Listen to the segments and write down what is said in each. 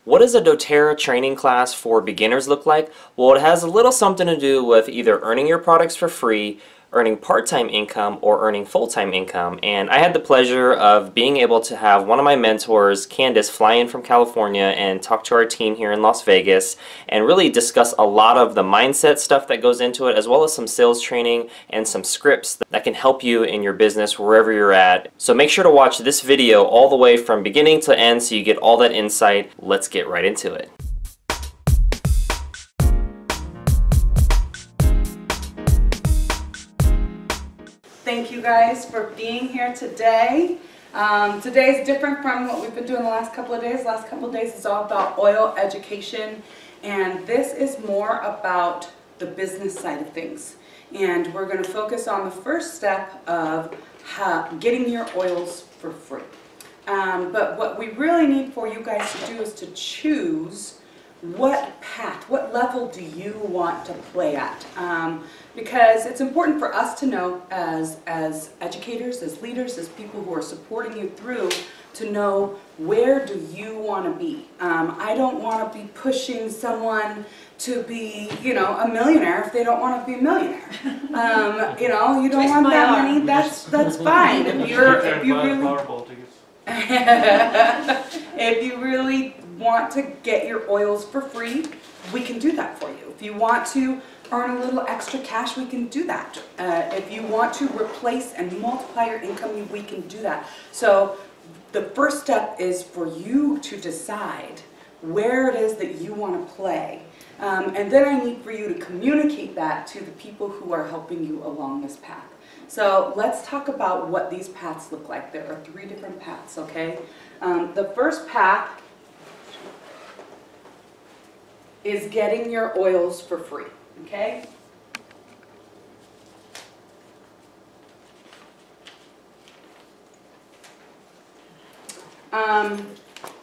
What does a doTERRA training class for beginners look like? Well, it has a little something to do with either earning your products for free, earning part-time income, or earning full-time income. And I had the pleasure of being able to have one of my mentors, Candace, fly in from California and talk to our team here in Las Vegas and really discuss a lot of the mindset stuff that goes into it, as well as some sales training and some scripts that can help you in your business wherever you're at. So make sure to watch this video all the way from beginning to end so you get all that insight. Let's get right into it. Thank you guys for being here today. Today is different from what we've been doing the last couple of days. The last couple of days is all about oil education, and this is more about the business side of things. And we're going to focus on the first step of getting your oils for free. But what we really need for you guys to do is to choose what path, what level do you want to play at? Because it's important for us to know as educators, as leaders, as people who are supporting you through, to know where do you want to be. I don't want to be pushing someone to be, you know, a millionaire if they don't want to be a millionaire. You know, you don't want that money, that's fine. If you really want to get your oils for free, we can do that for you. If you want to earn a little extra cash, we can do that. If you want to replace and multiply your income, we can do that. So the first step is for you to decide where it is that you want to play. And then I need for you to communicate that to the people who are helping you along this path. So let's talk about what these paths look like. There are 3 different paths, okay? The first path is getting your oils for free, okay?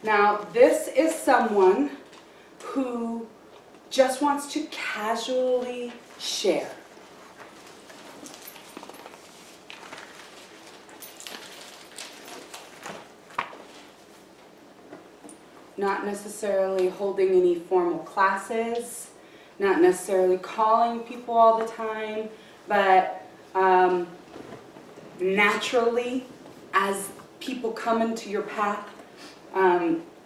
Now, this is someone who just wants to casually share. Not necessarily holding any formal classes, not necessarily calling people all the time, but naturally, as people come into your path,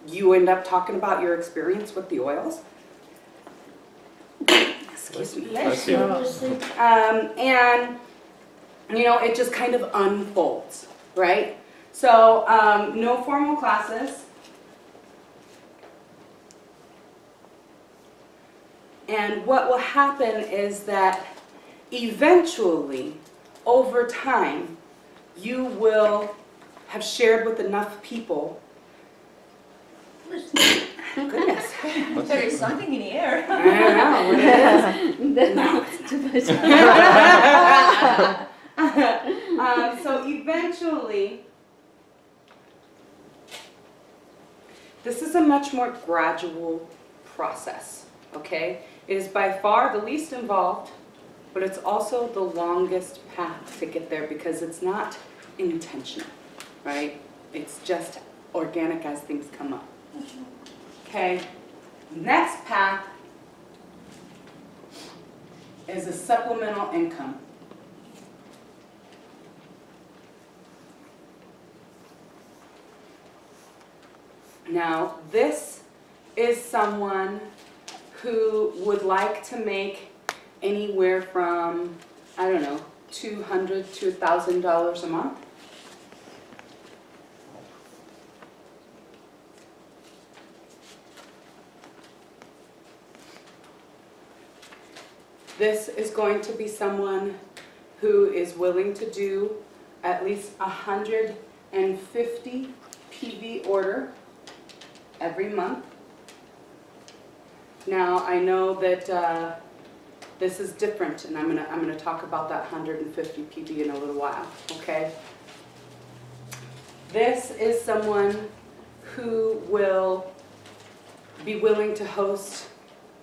you end up talking about your experience with the oils. Excuse me. And, you know, it just kind of unfolds, right? So, no formal classes. And what will happen is that eventually, over time, you will have shared with enough people. Goodness. There is something in the air. I don't know what it is. No, it's too much. So eventually, this is a much more gradual process, okay? It is by far the least involved, but it's also the longest path to get there because it's not intentional, right? It's just organic as things come up. Okay, next path is a supplemental income. Now, this is someone who would like to make anywhere from, I don't know, $200 to $1,000 a month. This is going to be someone who is willing to do at least 150 PV order every month. Now, I know that this is different, and I'm gonna talk about that 150 PV in a little while, okay? This is someone who will be willing to host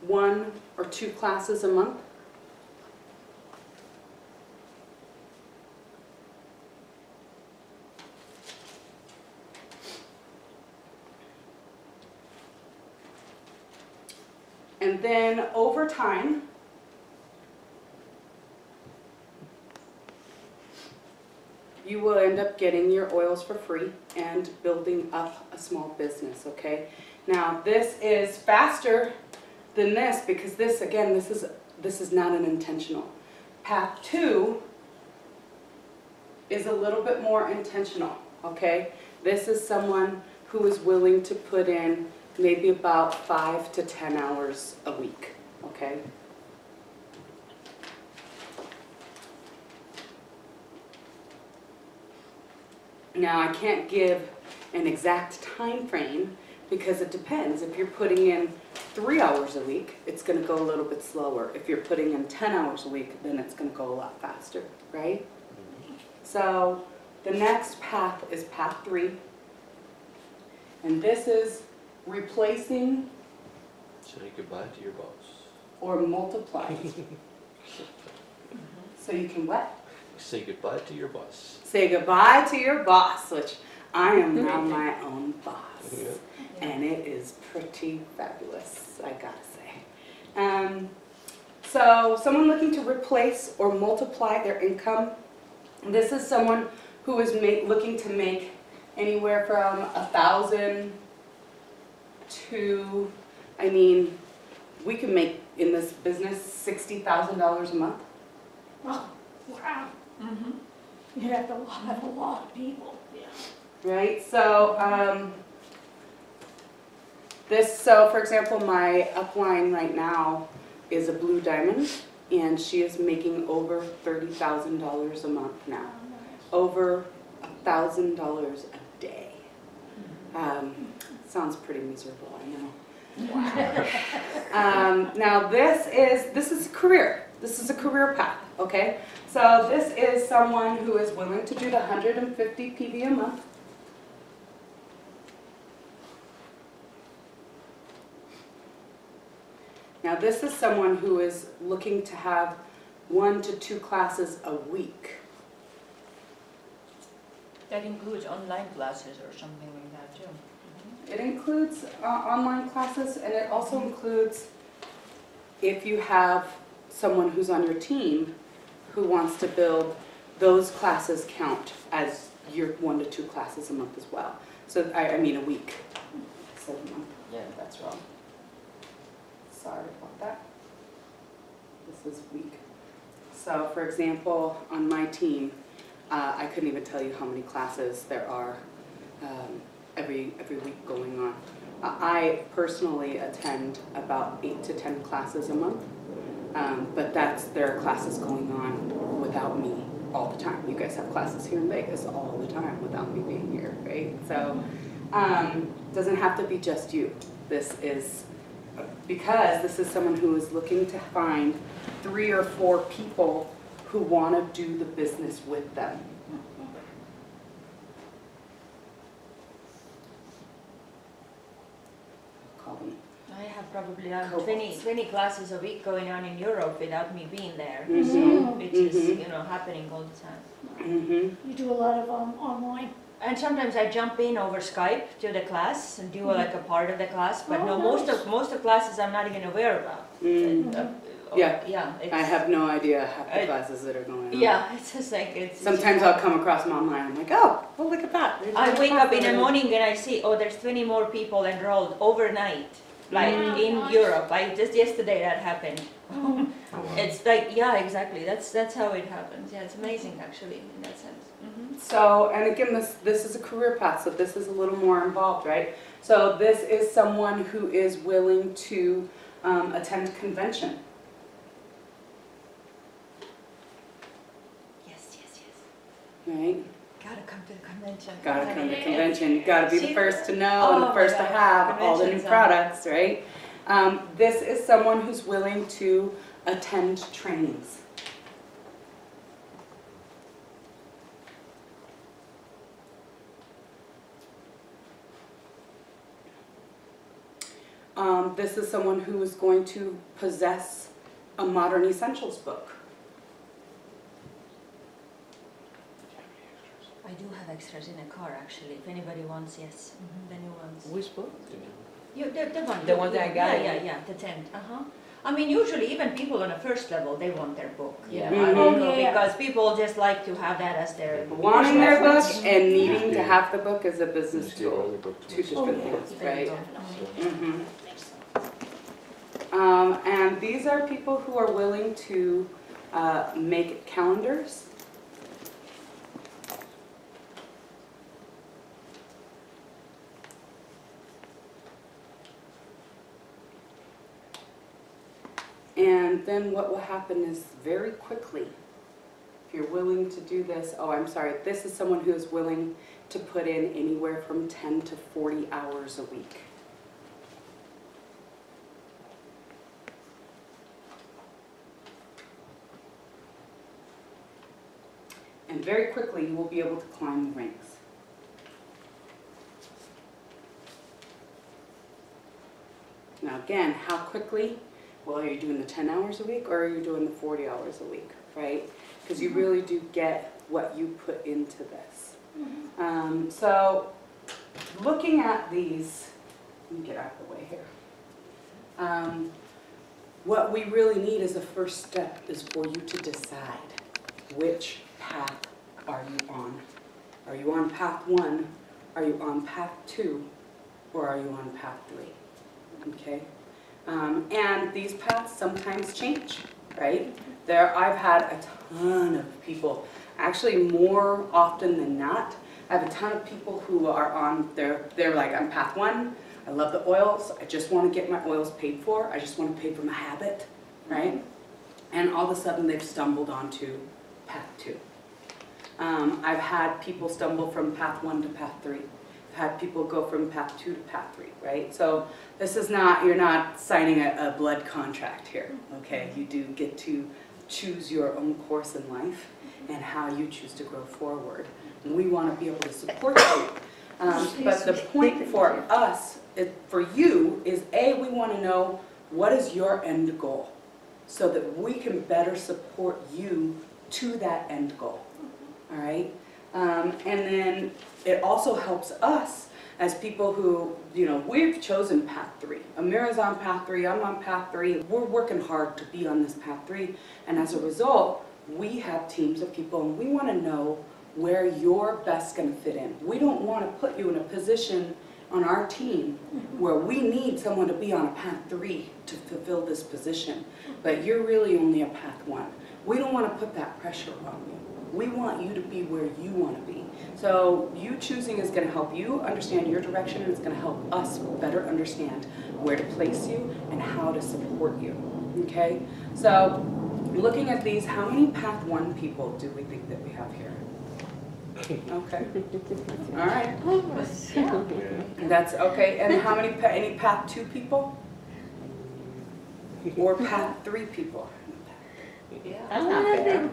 1 or 2 classes a month. And then over time, you will end up getting your oils for free and building up a small business, okay? Now, this is faster than this because this, again, this is not an intentional. Path 2 is a little bit more intentional, okay? This is someone who is willing to put in maybe about 5 to 10 hours a week, okay? Now, I can't give an exact time frame because it depends. If you're putting in 3 hours a week, it's going to go a little bit slower. If you're putting in 10 hours a week, then it's going to go a lot faster, right? So the next path is path 3. And this is replacing Say goodbye to your boss. or multiplying. So you can what? Say goodbye to your boss. Say goodbye to your boss, which I am now my own boss. Yeah. And it is pretty fabulous, I gotta say. So someone looking to replace or multiply their income. This is someone who is looking to make anywhere from 1,000 to, I mean, we can make in this business $60,000 a month. Oh, wow. You have to have a lot of people. Yeah. Right, so so for example, my upline right now is a blue diamond, and she is making over $30,000 a month now. Over $1,000 a day. Sounds pretty miserable, I know. Wow. Now this is a career. This is a career path, okay? So this is someone who is willing to do the 150 PV a month. Now this is someone who is looking to have 1 to 2 classes a week. That includes online classes or something like that too. It includes online classes, and it also includes if you have someone who's on your team who wants to build, those classes count as your 1 to 2 classes a month as well. So, I mean a week. So a month, yeah, that's wrong. Sorry about that. This is week. So for example, on my team, I couldn't even tell you how many classes there are every week going on. I personally attend about 8 to 10 classes a month, but there are classes going on without me all the time. You guys have classes here in Vegas all the time without me being here, right? So doesn't have to be just you. This is because this is someone who is looking to find 3 or 4 people who want to do the business with them. Call them. I have probably Cohorts. 20 classes a week going on in Europe without me being there. Mhm. So it is, Mhm. happening all the time. Mm-hmm. You do a lot of online. And sometimes I jump in over Skype to the class and do like a part of the class, but no, Oh, most of classes I'm not even aware about. Yeah. Yeah. I have no idea half the classes that are going on. Yeah, it's just like it's. Sometimes I'll come across them online. I'm like, oh, look at that. There's I another wake class up in the over morning and I see, oh, there's 20 more people enrolled overnight, like Yeah. in Nice. Europe. Just yesterday that happened. Oh, It's like, yeah, exactly. That's how it happens. Yeah, it's amazing actually in that sense. there. So, and again, this is a career path, so this is a little more involved, right? So this is someone who is willing to attend convention. Yes, yes, yes. Right? Gotta come to the convention. Gotta come to convention. You gotta be the first to know and Oh the my first to God. have all the new Conventions are- products, right? This is someone who's willing to attend trainings. This is someone who is going to possess a Modern Essentials book. I do have extras in a car actually. If anybody wants, yes, the new ones. We spoke. The one that I got? Yeah, the tent, I mean, usually even people on the first level, they want their book, you know, Mhm. I don't know, Okay. because people just like to have that as their. Wanting their book reference. and needing to have the book is a business Steal tool. other book Two too. different yeah, things, they right? definitely. Mhm. And these are people who are willing to make calendars. And then what will happen is very quickly, if you're willing to do this, oh, I'm sorry, this is someone who is willing to put in anywhere from 10 to 40 hours a week. And very quickly, you will be able to climb the ranks. Now again, how quickly? Well, are you doing the 10 hours a week or are you doing the 40 hours a week, right? Because you really do get what you put into this. So looking at these, let me get out of the way here. What we really need as a first step is for you to decide which path are you on. Are you on path 1? Are you on path 2? Or are you on path 3? Okay? And these paths sometimes change, right? I've had a ton of people, actually more often than not, I have a ton of people who are on, they're like, I'm path 1, I love the oils, I just want to get my oils paid for, I just want to pay for my habit, right? And all of a sudden they've stumbled onto path 2. I've had people stumble from path 1 to path 3. I've had people go from path 2 to path 3, right? So this is not, you're not signing a blood contract here, okay? You do get to choose your own course in life and how you choose to grow forward. And we want to be able to support you. But the point for us, for you, is we want to know what is your end goal so that we can better support you to that end goal, all right? And then it also helps us as people who, you know, we've chosen path 3. Amira's on path 3, I'm on path 3. We're working hard to be on this path 3. And as a result, we have teams of people and we want to know where you're best going to fit in. We don't want to put you in a position on our team where we need someone to be on a path 3 to fulfill this position, but you're really only a path 1. We don't want to put that pressure on you. We want you to be where you want to be. So you choosing is going to help you understand your direction, and it's going to help us better understand where to place you and how to support you, okay? So looking at these, how many path 1 people do we think that we have here? Okay, all right. Yeah. That's okay, and how many, any path 2 people? Or path 3 people? That's not fair.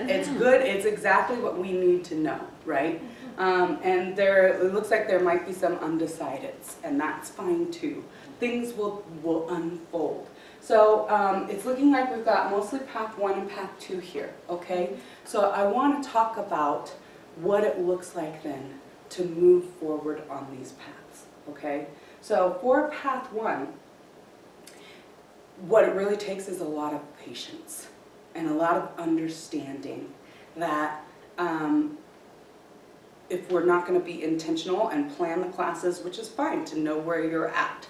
It's good, it's exactly what we need to know, right? And it looks like there might be some undecideds, and that's fine too. Things will unfold. So it's looking like we've got mostly path 1 and path 2 here, okay? So I want to talk about what it looks like then to move forward on these paths, okay? So for path 1, what it really takes is a lot of patience and a lot of understanding that if we're not going to be intentional and plan the classes, which is fine to know where you're at,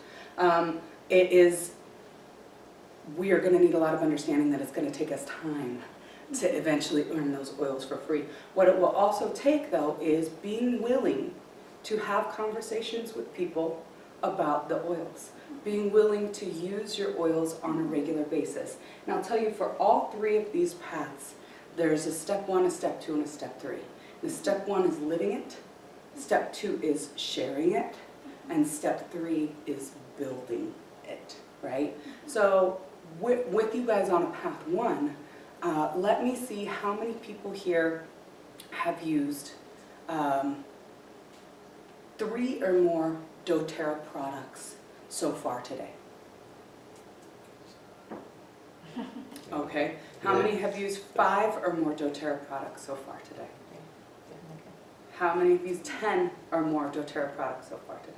we are going to need a lot of understanding that it's going to take us time to eventually earn those oils for free. What it will also take, though, is being willing to have conversations with people about the oils, being willing to use your oils on a regular basis. And I'll tell you, for all 3 of these paths, there's a step 1, a step 2, and a step 3. The step 1 is living it, step 2 is sharing it, and step 3 is building it, right? So with you guys on a path 1, let me see how many people here have used 3 or more doTERRA products so far today. Okay. How many have used 5 or more doTERRA products so far today? How many of these 10 or more doTERRA products so far today?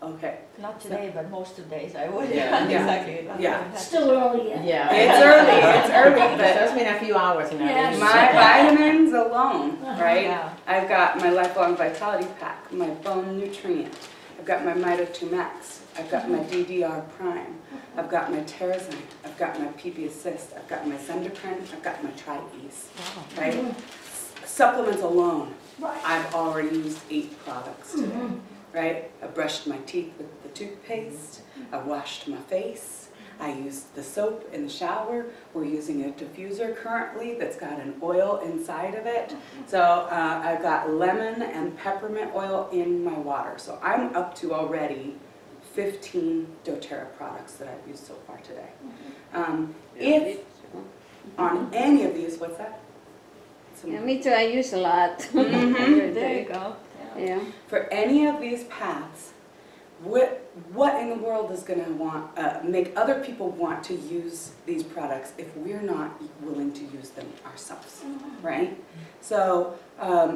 Okay. Not today, but most of the days I would. Yeah. Exactly. Yeah. Still early yet. Yeah. It's early, But but it's been a few hours now. Yes. my vitamins alone, right? Yeah. I've got my Lifelong Vitality Pack, my Bone Nutrient, I've got my Mito 2 Max, I've got my DDR Prime, I've got my Terrazyme, I've got my PB Assist, I've got my Zendocrine, I've got my Tri-Ease, right? Supplements alone, Right. I've already used 8 products today, right? I brushed my teeth with the toothpaste, I washed my face, I used the soap in the shower. We're using a diffuser currently that's got an oil inside of it. So I've got lemon and peppermint oil in my water. So I'm up to already 15 doTERRA products that I've used so far today. If on any of these, what's that? Yeah, me too, I use a lot. Mhm. There you go. Yeah. For any of these paths, what in the world is going to make other people want to use these products if we're not willing to use them ourselves, right? So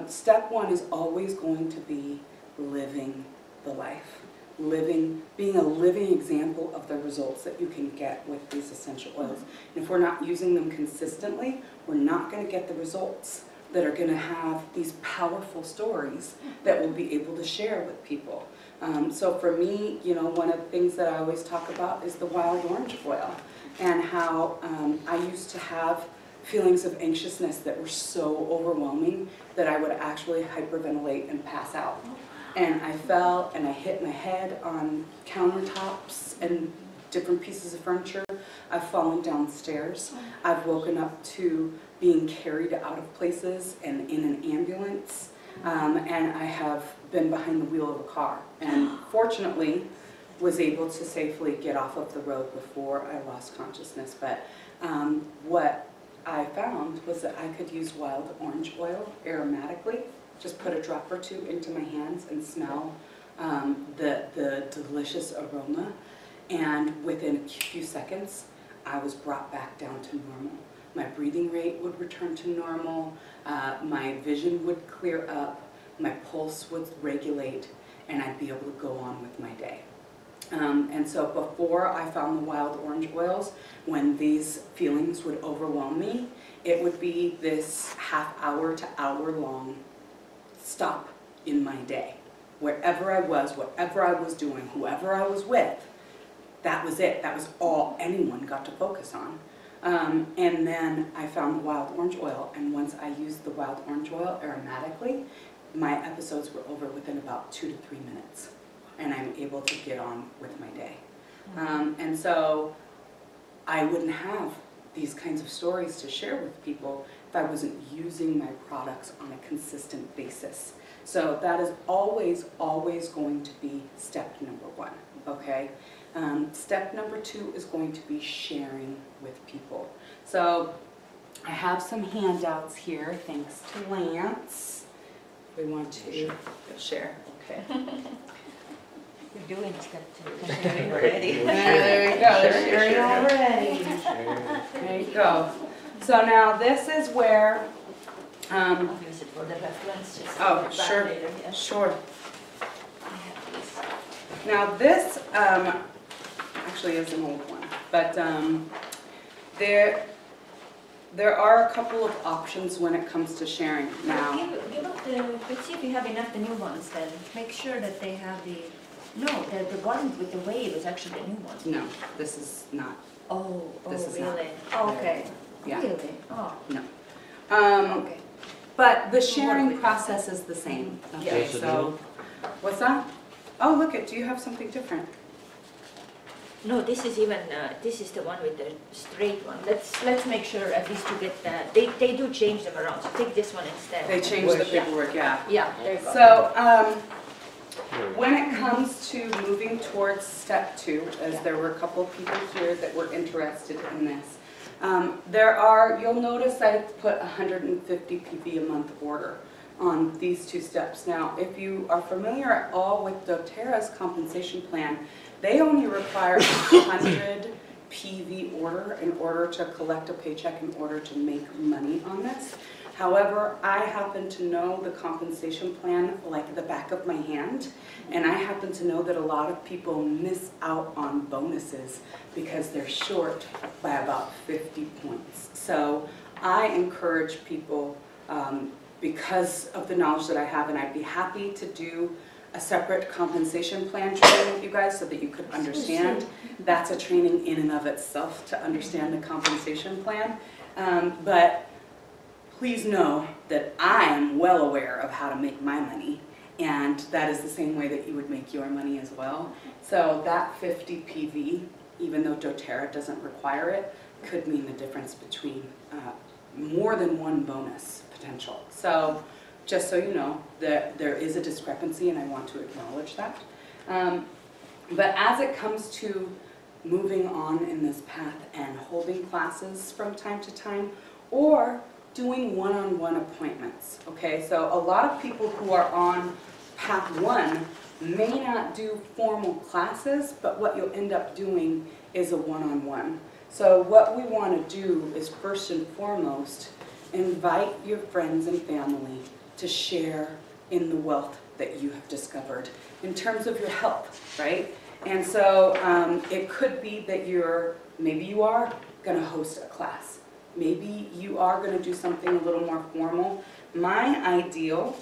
step 1 is always going to be living the life, being a living example of the results that you can get with these essential oils. And if we're not using them consistently, we're not going to get the results that are going to have these powerful stories that we'll be able to share with people. So for me, you know, one of the things that I always talk about is the wild orange oil, and how I used to have feelings of anxiousness that were so overwhelming that I would actually hyperventilate and pass out. And I fell and I hit my head on countertops and different pieces of furniture. I've fallen downstairs. I've woken up to being carried out of places and in an ambulance. And I have been behind the wheel of a car, and fortunately was able to safely get off of the road before I lost consciousness. But what I found was that I could use wild orange oil aromatically, just put a drop or 2 into my hands and smell the delicious aroma, and within a few seconds I was brought back down to normal. My breathing rate would return to normal, my vision would clear up, my pulse would regulate, and I'd be able to go on with my day. And so before I found the wild orange oils, when these feelings would overwhelm me, it would be this half-hour to hour-long stop in my day. Wherever I was, whatever I was doing, whoever I was with, that was it. That was all anyone got to focus on. And then I found the wild orange oil, and once I used the wild orange oil aromatically, my episodes were over within about 2 to 3 minutes, and I'm able to get on with my day. And so I wouldn't have these kinds of stories to share with people if I wasn't using my products on a consistent basis. So that is always, always going to be step number 1, okay? Step number 2 is going to be sharing with people. So I have some handouts here, thanks to Lance. We want to share, okay. You're doing step 2 already. There we go, they're sharing already. There you go. So now this is where, I'll use it for the reference. Just oh, back sure, later, yeah. sure. I have these. Now this actually is an old one, but there are a couple of options when it comes to sharing. Now, Give up the, let's see if you have enough the new ones then. Make sure that they have the, no, the one with the wave is actually the new one. no, this is not. Oh, This is not. really? Oh, okay. Yeah. Really? Oh, No. okay. But the sharing process is the same. Okay, Yes, it so what's that? Oh, look it. Do you have something different? No, this is even, this is the one with the straight one. Let's make sure at least to get that. They do change them around, so take this one instead. They changed the paperwork, yeah. Yeah, there you go. So, when it comes to moving towards step 2, as there were a couple of people here that were interested in this, you'll notice I put 150 PV a month order on these 2 steps. Now, if you are familiar at all with doTERRA's compensation plan, they only require 100 PV order in order to collect a paycheck in order to make money on this. However, I happen to know the compensation plan like the back of my hand, and I happen to know that a lot of people miss out on bonuses because they're short by about 50 points. So I encourage people, because of the knowledge that I have, and I'd be happy to do a separate compensation plan training with you guys so that you could understand. That's a training in and of itself to understand the compensation plan. But please know that I am well aware of how to make my money, and that is the same way that you would make your money as well. So that 50 PV, even though doTERRA doesn't require it, could mean the difference between more than one bonus potential. So just so you know, that there is a discrepancy, and I want to acknowledge that. But as it comes to moving on in this path and holding classes from time to time, or doing one-on-one appointments, okay? So a lot of people who are on path 1 may not do formal classes, but what you'll end up doing is a one-on-one. So what we want to do is, first and foremost, invite your friends and family to share in the wealth that you have discovered in terms of your health, right? And so it could be that maybe you are going to host a class. Maybe you are going to do something a little more formal. My ideal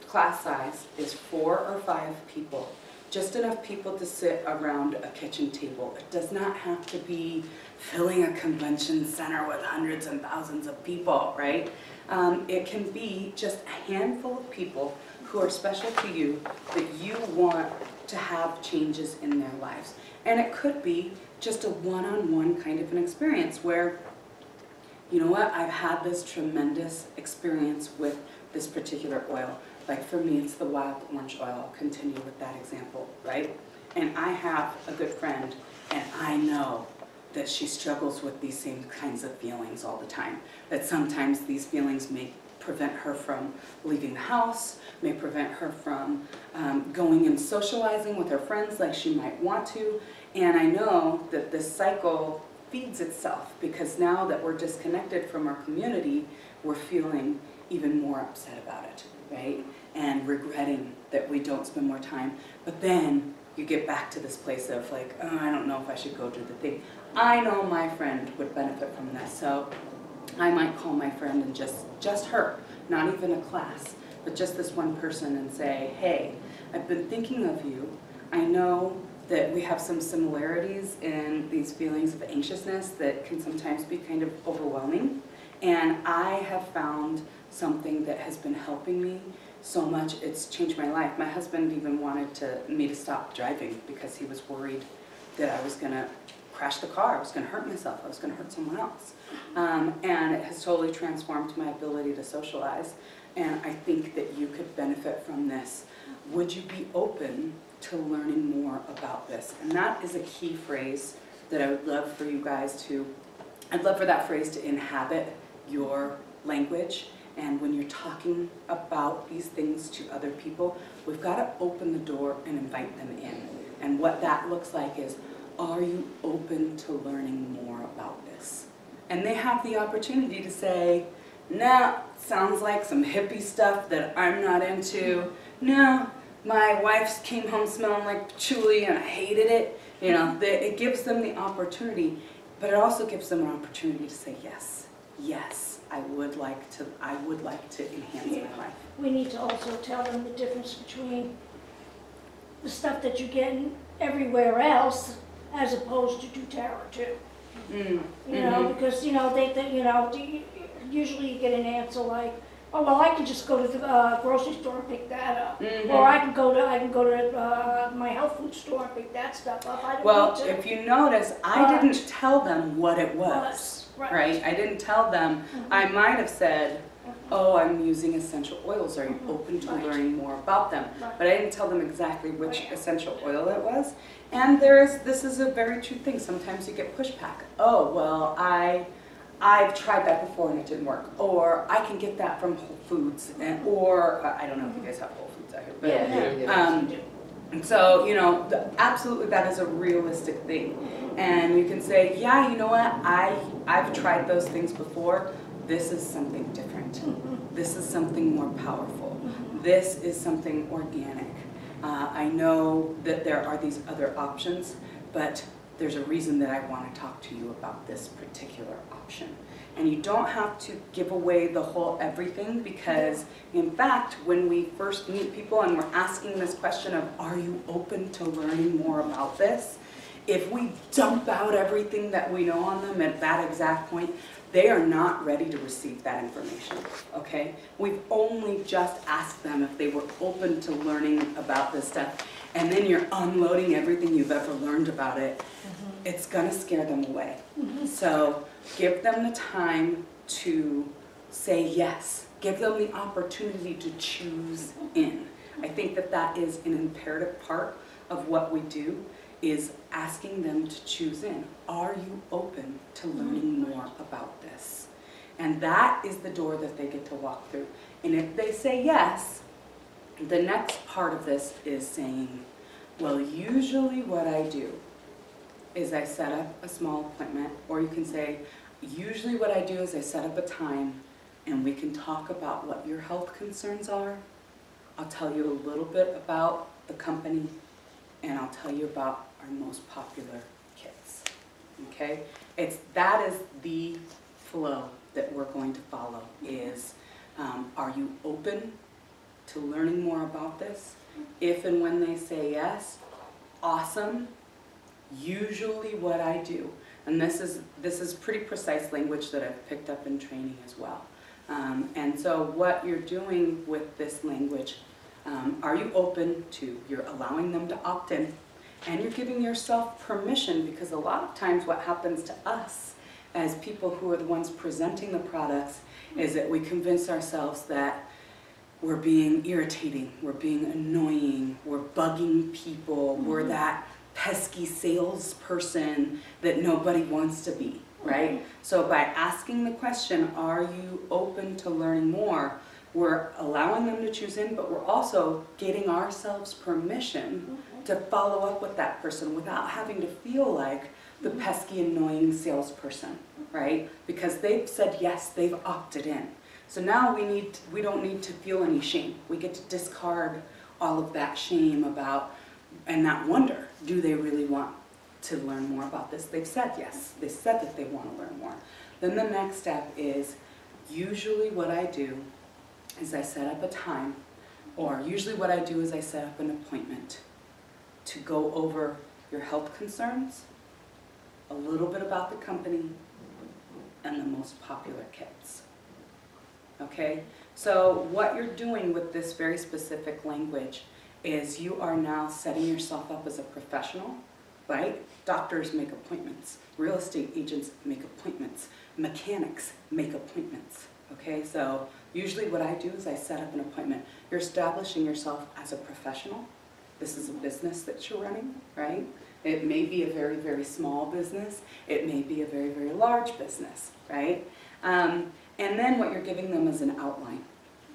class size is 4 or 5 people. Just enough people to sit around a kitchen table. It does not have to be filling a convention center with hundreds and thousands of people, right? It can be just a handful of people who are special to you that you want to have changes in their lives. And it could be just a one-on-one kind of an experience where, you know what, I've had this tremendous experience with this particular oil. Like for me, it's the wild orange oil. I'll continue with that example, right? And I have a good friend, and I know that she struggles with these same kinds of feelings all the time. That sometimes these feelings may prevent her from leaving the house, may prevent her from going and socializing with her friends like she might want to. And I know that this cycle feeds itself, because now that we're disconnected from our community, we're feeling even more upset about it, right? And regretting that we don't spend more time. But then you get back to this place of like, oh, I don't know if I should go do the thing. I know my friend would benefit from this, so I might call my friend and just her, not even a class, but just this one person, and say, hey, I've been thinking of you. I know that we have some similarities in these feelings of anxiousness that can sometimes be kind of overwhelming. And I have found something that has been helping me so much. It's changed my life. My husband even wanted me to stop driving because he was worried that I was going to crash the car, I was going to hurt myself, I was going to hurt someone else. And it has totally transformed my ability to socialize. And I think that you could benefit from this. Would you be open to learning more about this? And that is a key phrase that I would love for you guys to, I'd love for that phrase to inhabit your language. And when you're talking about these things to other people, we've got to open the door and invite them in. And what that looks like is, are you open to learning more about this? And they have the opportunity to say, nah, sounds like some hippie stuff that I'm not into. No, my wife came home smelling like patchouli and I hated it. You know, it gives them the opportunity, but it also gives them an opportunity to say, yes, yes, I would like to enhance my life. We need to also tell them the difference between the stuff that you get everywhere else as opposed to doTERRA too. You know, because you know usually you get an answer like, oh well, I can just go to the grocery store and pick that up, or I can go to my health food store and pick that stuff up. I don't need to. If you notice, I didn't tell them what it was. Right? I didn't tell them. I might have said, oh, I'm using essential oils. Are you open to learning more about them? But I didn't tell them exactly which essential oil it was. And this is a very true thing. Sometimes you get pushback. Oh, well, I've tried that before and it didn't work. Or I can get that from Whole Foods. Or I don't know if you guys have Whole Foods out here. But, so, you know, absolutely that is a realistic thing. And you can say, yeah, you know what, I've tried those things before. this is something different. This is something more powerful. This is something organic. I know that there are these other options, but there's a reason that I want to talk to you about this particular option. And you don't have to give away the whole everything, because in fact, when we first meet people and we're asking this question of, are you open to learning more about this? If we dump out everything that we know on them at that exact point, they are not ready to receive that information, okay? We've only just asked them if they were open to learning about this stuff, and then you're unloading everything you've ever learned about it. It's gonna scare them away. So give them the time to say yes. Give them the opportunity to choose in. I think that that is an imperative part of what we do, is asking them to choose in. Are you open to learning more about this? And that is the door that they get to walk through. And if they say yes, the next part of this is saying, well, usually what I do is I set up a small appointment, or you can say, usually what I do is I set up a time and we can talk about what your health concerns are. I'll tell you a little bit about the company, and I'll tell you about our most popular kits, okay? That is the flow that we're going to follow, is are you open to learning more about this? If and when they say yes, awesome. Usually what I do, and this is pretty precise language that I've picked up in training as well. And so what you're doing with this language, are you open to, you're allowing them to opt in, and you're giving yourself permission, because a lot of times what happens to us as people who are the ones presenting the products is that we convince ourselves that we're being irritating, we're being annoying, we're bugging people, we're that pesky salesperson that nobody wants to be, right? So by asking the question, are you open to learning more, we're allowing them to choose in, but we're also getting ourselves permission to follow up with that person without having to feel like the pesky, annoying salesperson, right? Because they've said yes, they've opted in. So now we don't need to feel any shame. We get to discard all of that shame about, and that wonder, do they really want to learn more about this? They've said yes. They said that they want to learn more. Then the next step is, usually what I do is I set up a time, or usually what I do is I set up an appointment to go over your health concerns, a little bit about the company, and the most popular kits. Okay? So what you're doing with this very specific language is you are now setting yourself up as a professional, right? Doctors make appointments, real estate agents make appointments, mechanics make appointments, okay? So usually what I do is I set up an appointment. You're establishing yourself as a professional. This is a business that you're running, right? It may be a very, very small business. It may be a very, very large business, right? And then what you're giving them is an outline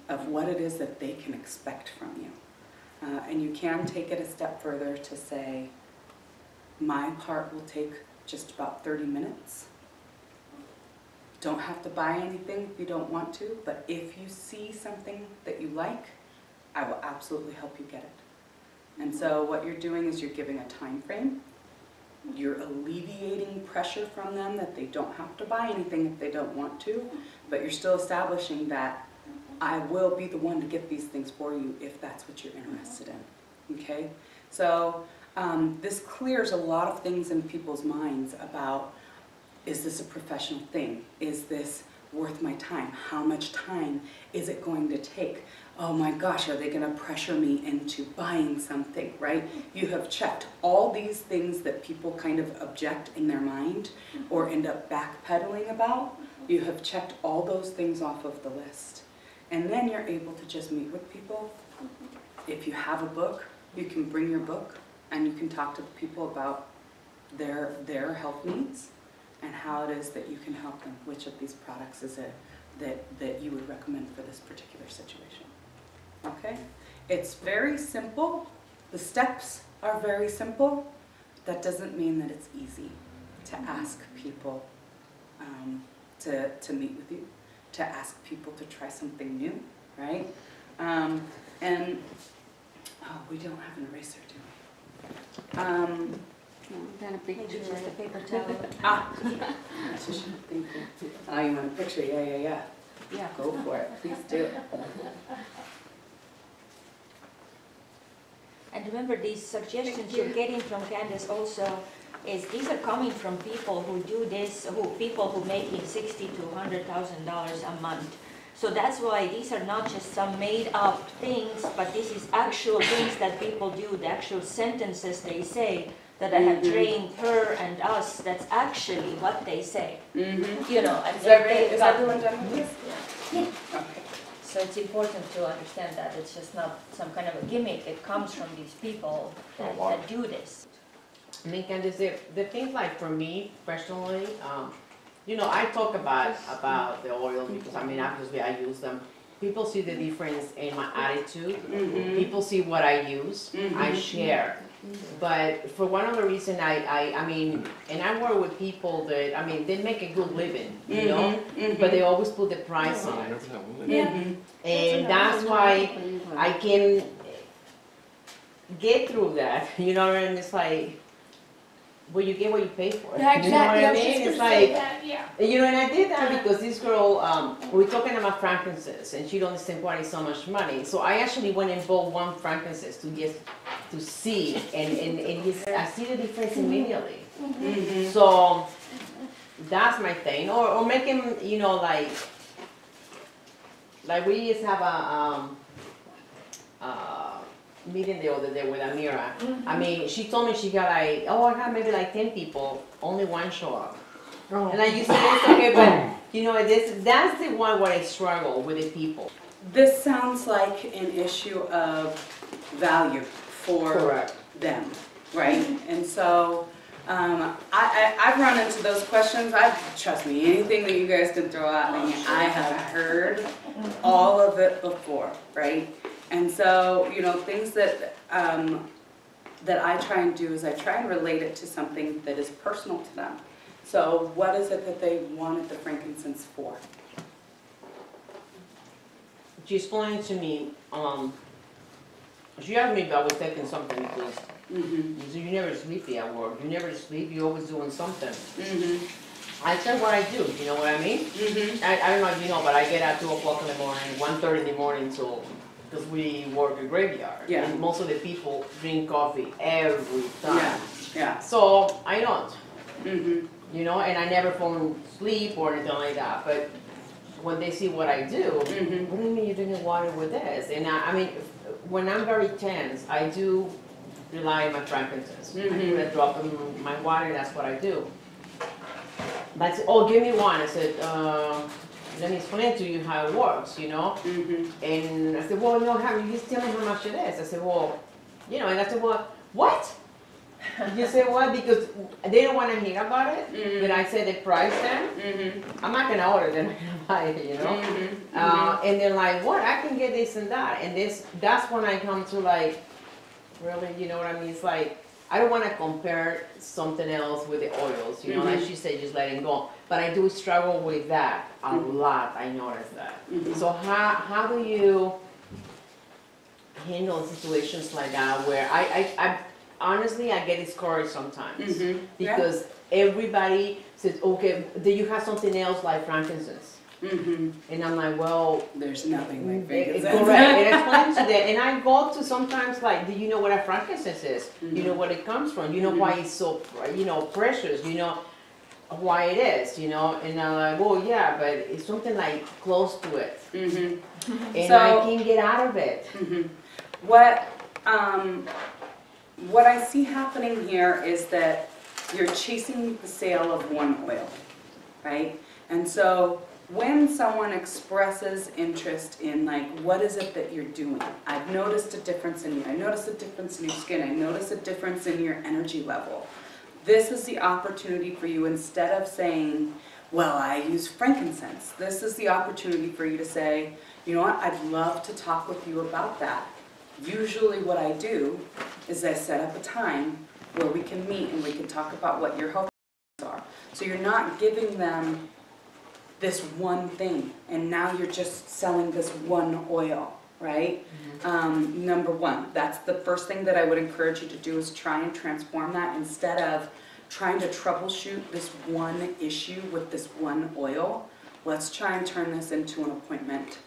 of what it is that they can expect from you. And you can take it a step further to say, my part will take just about 30 minutes. Don't have to buy anything if you don't want to, but if you see something that you like, I will absolutely help you get it. And so what you're doing is you're giving a time frame. You're alleviating pressure from them that they don't have to buy anything if they don't want to, but you're still establishing that I will be the one to get these things for you if that's what you're interested in, okay? So this clears a lot of things in people's minds about, is this a professional thing? Is this worth my time? How much time is it going to take? Oh my gosh, are they going to pressure me into buying something, right? You have checked all these things that people kind of object in their mind or end up backpedaling about. You have checked all those things off of the list. And then you're able to just meet with people. If you have a book, you can bring your book and you can talk to the people about their health needs and how it is that you can help them. Which of these products is it that you would recommend for this particular situation? Okay? It's very simple. The steps are very simple. That doesn't mean that it's easy to ask people to meet with you, to ask people to try something new, right? And, oh, we don't have an eraser, do we? No, then a picture. Just a paper towel. Thank you. Oh, you want a picture? Yeah. Yeah. Go for it, please do. And remember, these suggestions you're getting from Candace also is these are coming from people who do this, people who making $60,000 to $100,000 a month. So that's why these are not just some made up things, but this is actual things that people do, the actual sentences they say that I have trained her and us, that's actually what they say. You know, and Is everyone done with this? Yeah. Okay. So it's important to understand that it's just not some kind of a gimmick, it comes from these people that do this. I mean, Candace, the things like for me personally, you know, I talk about the oils because I mean, obviously I use them. People see the difference in my attitude. People see what I use. I share. But for one other reason, I mean, and I work with people that, I mean, they make a good living, you know, but they always put the price on it. And that's why I can get through that, you know, and it's like, well, you get what you pay for. Yeah, You know what exactly. I I was mean? just It's gonna say like, that, yeah. you know, and I did that because this girl, we're talking about frankincense, and she don't understand why it's so much money. So I actually went and bought one frankincense to see, and I see the difference immediately. So that's my thing, or make him, you know, like we used to have a meeting the other day with Amira. I mean, she told me she got like, oh, I got maybe like 10 people, only one show up. And I used to say, it's okay, but you know, that's the one where I struggle with the people. This sounds like an issue of value for them, right? And so I've run into those questions. Trust me, anything that you guys can throw at me, I have heard all of it before, right? And so, you know, things that that I try and do is I try and relate it to something that is personal to them. So what is it that they wanted the frankincense for? She explained to me, she asked me if I was taking something because she said, you're never sleepy at work. You never sleep, you're always doing something. I said what I do, you know what I mean? I don't know if you know, but I get at 2 o'clock in the morning, 1:30 in the morning till, because we work a graveyard. Yeah. And most of the people drink coffee every time. Yeah. So I don't. You know, and I never fall asleep or anything like that. But when they see what I do, what do you mean you're drinking water with this? And I mean, when I'm very tense, I do rely on my frankincense. I put a drop in my water, that's what I do. But I said, oh, give me one. I said, let me explain to you how it works, you know? And I said, well, no, you just tell me how much it is. I said, well, you know, and I said, well, what? You say what? Because they don't want to hear about it, but I said the price then. I'm not going to order, they're not going to buy it, you know? And they're like, what? I can get this and that. And that's when I come to like, really, you know what I mean? It's like, I don't want to compare something else with the oils, you know, like she said, just letting go. But I do struggle with that a lot, I notice that. So how do you handle situations like that where I honestly, I get discouraged sometimes because everybody says, okay, do you have something else like frankincense? And I'm like, well, there's nothing like frankincense. Correct. And explain to them. And I go to sometimes like, do you know what a frankincense is? You know what it comes from? You know why it's so, you know, precious? You know why it is? You know? And I'm like, well, yeah, but it's something like close to it. And so, I can't get out of it. What I see happening here is that you're chasing the sale of one oil, right? And so when someone expresses interest in like, what is it that you're doing? I've noticed a difference in you. I noticed a difference in your skin. I noticed a difference in your energy level. This is the opportunity for you, instead of saying, well, I use frankincense. This is the opportunity for you to say, you know what, I'd love to talk with you about that. Usually what I do is I set up a time where we can meet and we can talk about what your health are. So you're not giving them this one thing, and now you're just selling this one oil, right? Number one, that's the first thing that I would encourage you to do, is try and transform that instead of trying to troubleshoot this one issue with this one oil. Let's try and turn this into an appointment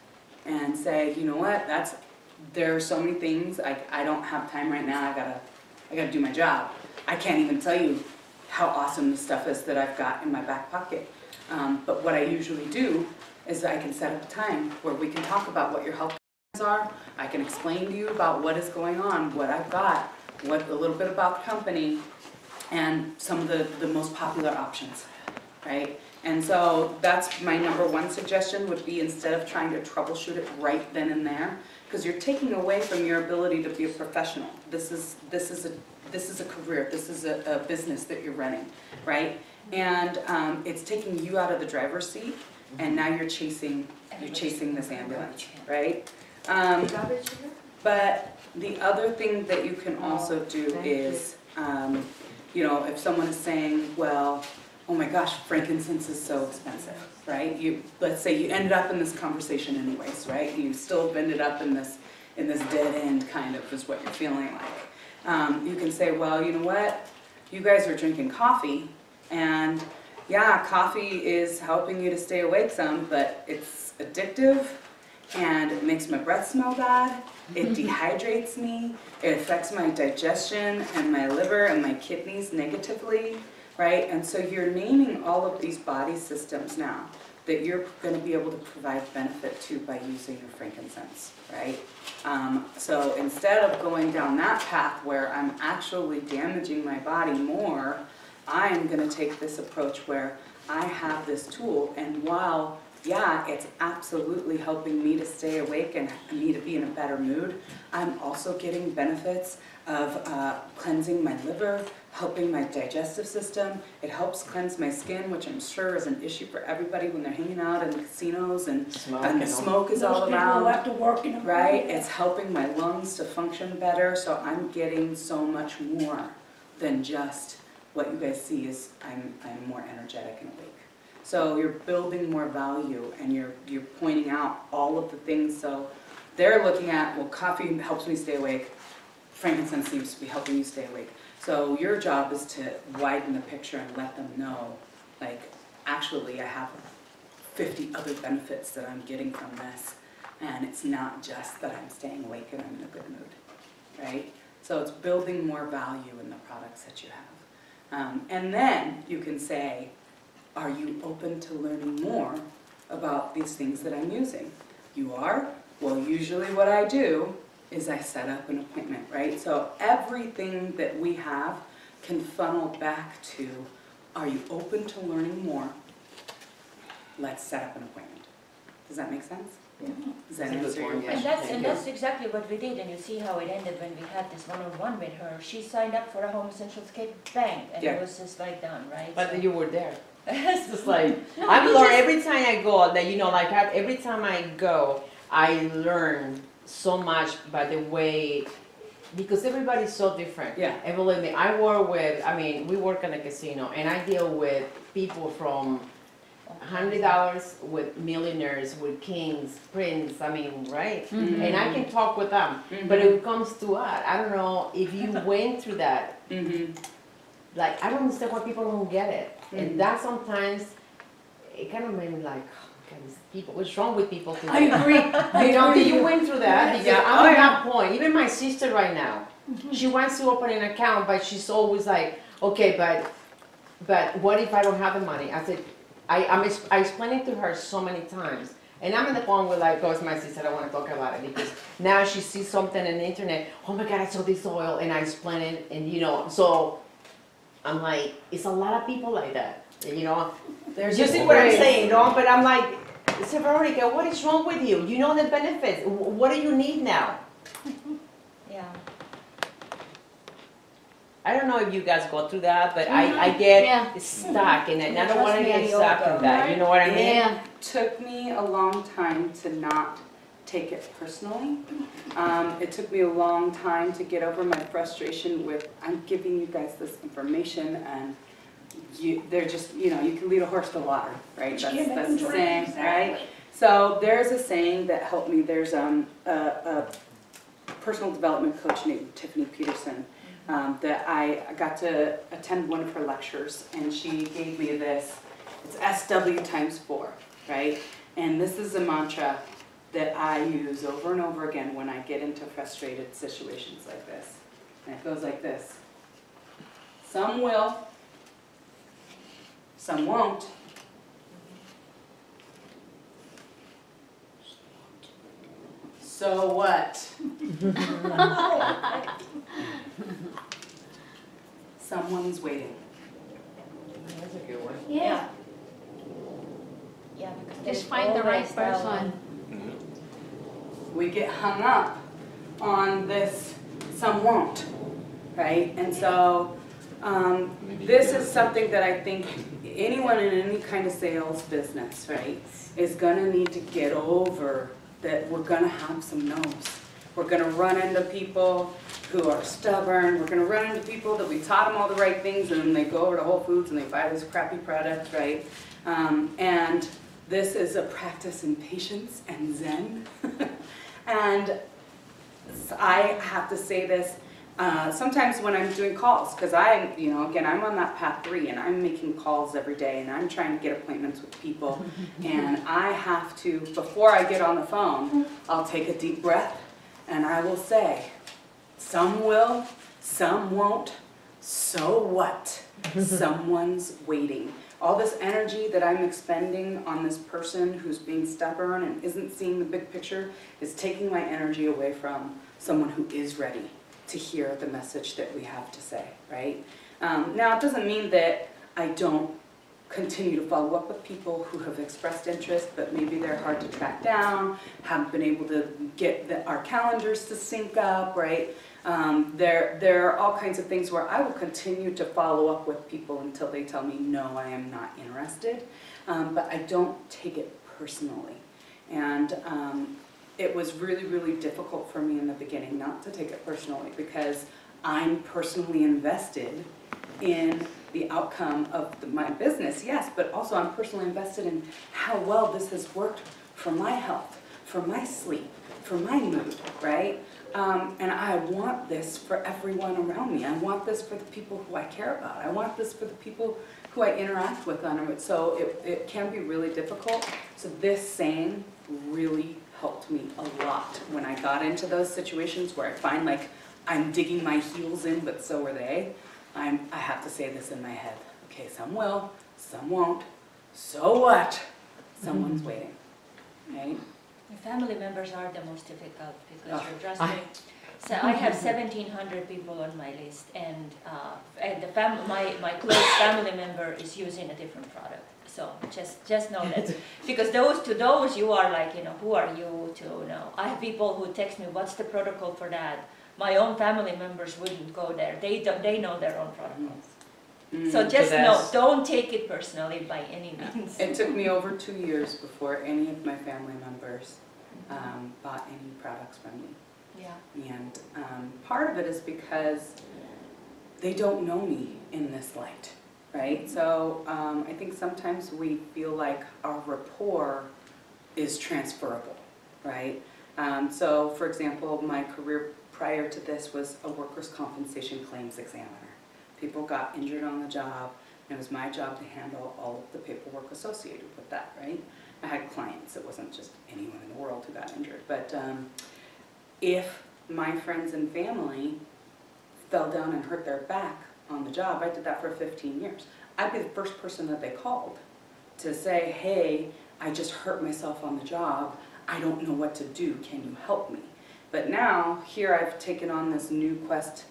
and say, you know what, there are so many things, I don't have time right now, I gotta do my job. I can't even tell you how awesome the stuff is that I've got in my back pocket. But what I usually do is I can set up a time where we can talk about what your health are. I can explain to you about what is going on, what I've got, a little bit about the company, and some of the most popular options, right? And so that's my number one suggestion, would be, instead of trying to troubleshoot it right then and there, because you're taking away from your ability to be a professional. This is a career, this is a business that you're running, right? And it's taking you out of the driver's seat, and now you're chasing this ambulance, right? But the other thing that you can also do is, you know, if someone is saying, well, oh my gosh, frankincense is so expensive, right? Let's say you ended up in this conversation anyways, right? You still ended up in this dead end, kind of, is what you're feeling like. You can say, well, you know what? You guys are drinking coffee, and yeah, coffee is helping you to stay awake some, but it's addictive, and it makes my breath smell bad, it dehydrates me, it affects my digestion and my liver and my kidneys negatively, right? And so you're naming all of these body systems now that you're going to be able to provide benefit to by using your frankincense, right? So instead of going down that path where I'm actually damaging my body more, I am going to take this approach where I have this tool, and while, yeah, it's absolutely helping me to stay awake and me to be in a better mood, I'm also getting benefits of cleansing my liver, helping my digestive system. It helps cleanse my skin, which I'm sure is an issue for everybody when they're hanging out in the casinos and the smoke is all around, have to work in a right? It's helping my lungs to function better, so I'm getting so much more than just what you guys see is I'm more energetic and awake. So you're building more value, and you're pointing out all of the things. So they're looking at, well, coffee helps me stay awake. Frankincense seems to be helping you stay awake. So your job is to widen the picture and let them know, like, actually I have 50 other benefits that I'm getting from this, and it's not just that I'm staying awake and I'm in a good mood, right? So it's building more value in the products that you have. And then you can say, are you open to learning more about these things that I'm using? You are? Well, usually what I do is I set up an appointment, right? So everything that we have can funnel back to, are you open to learning more? Let's set up an appointment. Does that make sense? Yeah. Does that That's a good answer your point, question? yes. And that's exactly what we did, and you see how it ended when we had this one-on-one with her. She signed up for a Home Essentials kit, bang, and Yeah. it was just like done, right? But So- you were there. It's just like, No, I've you learned just- every time I go, that, you know, like every time I go, I learn so much by the way, because everybody's so different. Yeah. And believe me, I work with, I mean, we work in a casino, and I deal with people from $100 with millionaires, with kings, prince, I mean, right? Mhm. And I can talk with them. But it comes to us, I don't know if you went through that. Like, I don't understand why people don't get it. And that sometimes, it kind of made me like, oh, God, these people, what's wrong with people today? I agree. You know, you went through that, because Yeah. I'm Oh, at yeah. that point. Even my sister right now, she wants to open an account, but she's always like, okay, but what if I don't have the money? I said, I explained it to her so many times. And I'm at the point where, like, oh, it's my sister, I don't want to talk about it, because now she sees something on the internet, oh my God, I saw this oil, and I explain it, and you know, so I'm like, it's a lot of people like that, you know? You see what I'm saying, you know? But I'm like, say, Veronica, what is wrong with you? You know the benefits. What do you need now? Yeah. I don't know if you guys go through that, but I get Yeah. stuck, and I don't want to Trust me, get I stuck know in that. You know what I mean? Yeah. Took me a long time to not take it personally. It took me a long time to get over my frustration with, I'm giving you guys this information, and they're just, you know, you can lead a horse to water, right? But you can't make That's them the drink, saying, exactly. right? So there's a saying that helped me. There's a personal development coach named Tiffany Peterson that I got to attend one of her lectures, and she gave me this. It's SW times 4, right? And this is a mantra that I use over and over again when I get into frustrated situations like this. And it goes like this. Some will, some won't. So what? Someone's waiting. That's a good one. Yeah. Yeah, because Just there's find the right always that person. one. We get hung up on this some won't, right? And so this is something that I think anyone in any kind of sales business, right, is gonna need to get over, that we're gonna have some no's. We're gonna run into people who are stubborn. We're gonna run into people that we taught them all the right things and then they go over to Whole Foods and they buy this crappy product, right? And this is a practice in patience and Zen. And I have to say this sometimes when I'm doing calls, because I, you know, again, I'm on that path 3 and I'm making calls every day and I'm trying to get appointments with people. And I have to, before I get on the phone, I'll take a deep breath and I will say, some will, some won't, so what? Someone's waiting. All this energy that I'm expending on this person who's being stubborn and isn't seeing the big picture is taking my energy away from someone who is ready to hear the message that we have to say, right? Now, it doesn't mean that I don't continue to follow up with people who have expressed interest, but maybe they're hard to track down, haven't been able to get our calendars to sync up, right? There are all kinds of things where I will continue to follow up with people until they tell me, no, I am not interested, but I don't take it personally. And it was really, really difficult for me in the beginning not to take it personally because I'm personally invested in the outcome of my business, yes, but also I'm personally invested in how well this has worked for my health, for my sleep, for my mood, right? And I want this for everyone around me. I want this for the people who I care about. I want this for the people who I interact with on it. So it can be really difficult. So this saying really helped me a lot when I got into those situations where I find like I'm digging my heels in, but so are they. I have to say this in my head. Okay, some will, some won't. So what? Someone's waiting, right? Your family members are the most difficult because Oh. you're trust me. So I have 1,700 people on my list, and my close family member is using a different product. So just know that, because to those you are like, you know, who are you to know? I have people who text me, what's the protocol for that? My own family members wouldn't go there. They know their own protocols. So just know, don't take it personally by any means. It took me over 2 years before any of my family members bought any products from me. Yeah. And part of it is because they don't know me in this light, right? So I think sometimes we feel like our rapport is transferable, right? So for example, my career prior to this was a workers' compensation claims examiner. People got injured on the job, and it was my job to handle all of the paperwork associated with that, right? I had clients, it wasn't just anyone in the world who got injured, but if my friends and family fell down and hurt their back on the job, I did that for 15 years. I'd be the first person that they called to say, hey, I just hurt myself on the job, I don't know what to do, can you help me? But now, here I've taken on this new quest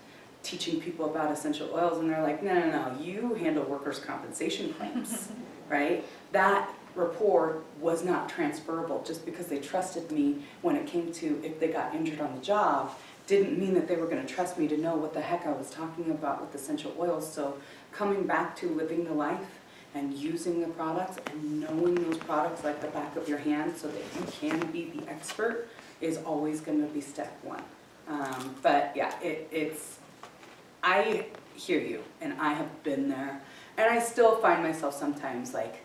teaching people about essential oils, and they're like, no, you handle workers' compensation claims, right? That rapport was not transferable. Just because they trusted me when it came to if they got injured on the job didn't mean that they were going to trust me to know what the heck I was talking about with essential oils. So coming back to living the life and using the products and knowing those products like the back of your hand so that you can be the expert is always going to be step 1. But yeah, I hear you, and I have been there, And I still find myself sometimes like,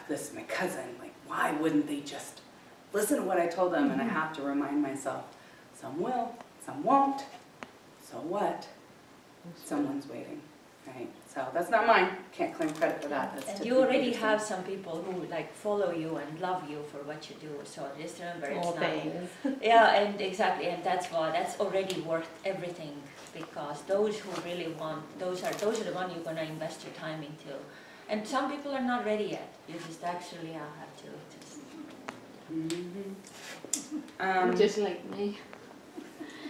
this is my cousin, like why wouldn't they just listen to what I told them? And I have to remind myself, some will, some won't, so what? Someone's waiting, right? So that's not mine, can't claim credit for that. That's And typically you already Peter's. have some people who like follow you and love you for what you do, so just remember it's Oh, not. thanks. Yeah, and exactly, and that's why that's already worth everything, because those who really want, those are the ones you're gonna invest your time into. And some people are not ready yet. You just actually have to just. Just like me.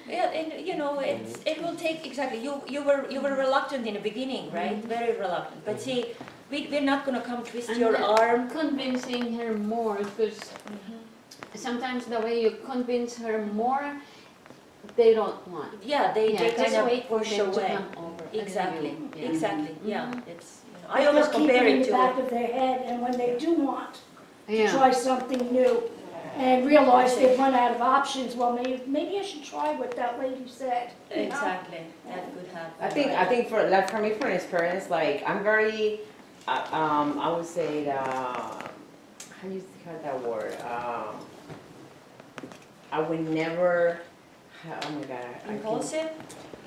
Yeah, and you know, it will take exactly. You were reluctant in the beginning, right? Very reluctant. But see, we're not gonna come twist I'm your not arm. convincing her more, because sometimes the way you convince her more, they don't want. Yeah, they Just kind of wait for push them to away. come over. and Exactly, you- yeah. exactly. Yeah, it's. You know, I But always they'll keep compare it in it the back to. of their head, and when they do want to Yeah. try something new and realize they've run out of options, well, maybe I should try what that lady said. you know? Exactly, that could happen. I think for like for me, for an experience, like I'm very, I would say how do you call that word? I would never. Oh my God. Impulsive.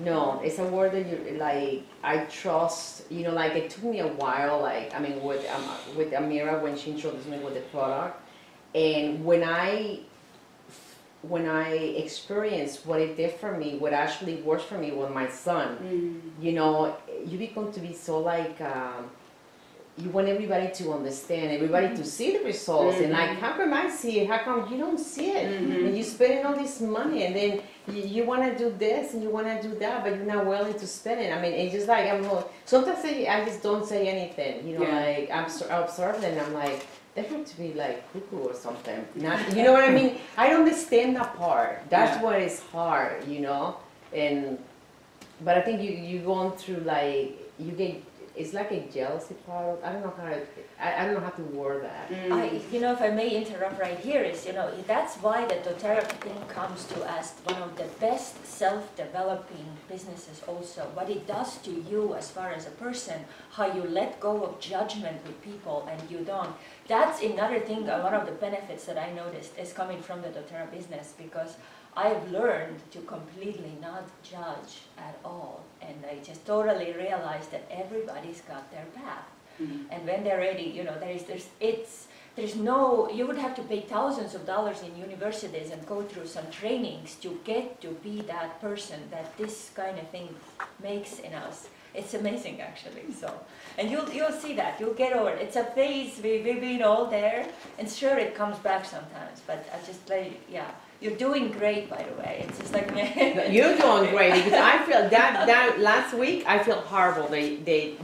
No, it's a word that you like. I trust. You know, like it took me a while. Like I mean, with Amira when she introduced me with the product, and when I experienced what it did for me, what actually works for me with my son, you know, you become to be so like. You want everybody to understand, everybody to see the results, and like, how come I see it? How come you don't see it? And you're spending all this money, and then you want to do this and you want to do that, but you're not willing to spend it. I mean, it's just like sometimes I just don't say anything. You know, like I observe them, and I'm like, they have to be like cuckoo or something. Not, you know what I mean? I don't understand that part. That's what is hard, you know. But I think you going through like you get. It's like a jealousy part. I don't know how to word that. You know, if I may interrupt right here, is you know that's why the doTERRA thing comes to us one of the best self-developing businesses. Also, what it does to you as far as a person, how you let go of judgment with people and you don't. That's another thing. One of the benefits that I noticed is coming from the doTERRA business, because I've learned to completely not judge at all, and I just totally realized that everybody's got their path, and when they're ready, you know, there's no, you would have to pay thousands of dollars in universities and go through some trainings to get to be that person that this kind of thing makes in us. It's amazing, actually. So, and you'll see that. You'll get over it. It's a phase. We've been all there, and sure, it comes back sometimes. But I just like, yeah. You're doing great, by the way. It's just like You're doing great, because I feel that last week I feel horrible.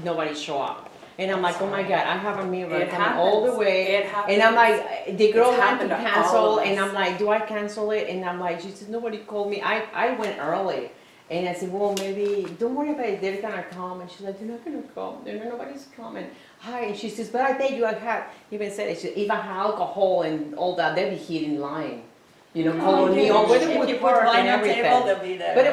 Nobody show up, and I'm like, oh my God, I have a mirror coming all the way, and I'm like, the girl had to cancel, and I'm like, do I cancel it? And I'm like, she said nobody called me. I went early, and I said, well, maybe don't worry about it. They're gonna come, and she's like, they're not gonna come. Nobody's coming. Hi, and she says, but I bet you I had even said it. She said, if I had alcohol and all that, they'd be here in line. You know, calling me on whether we park and everything. But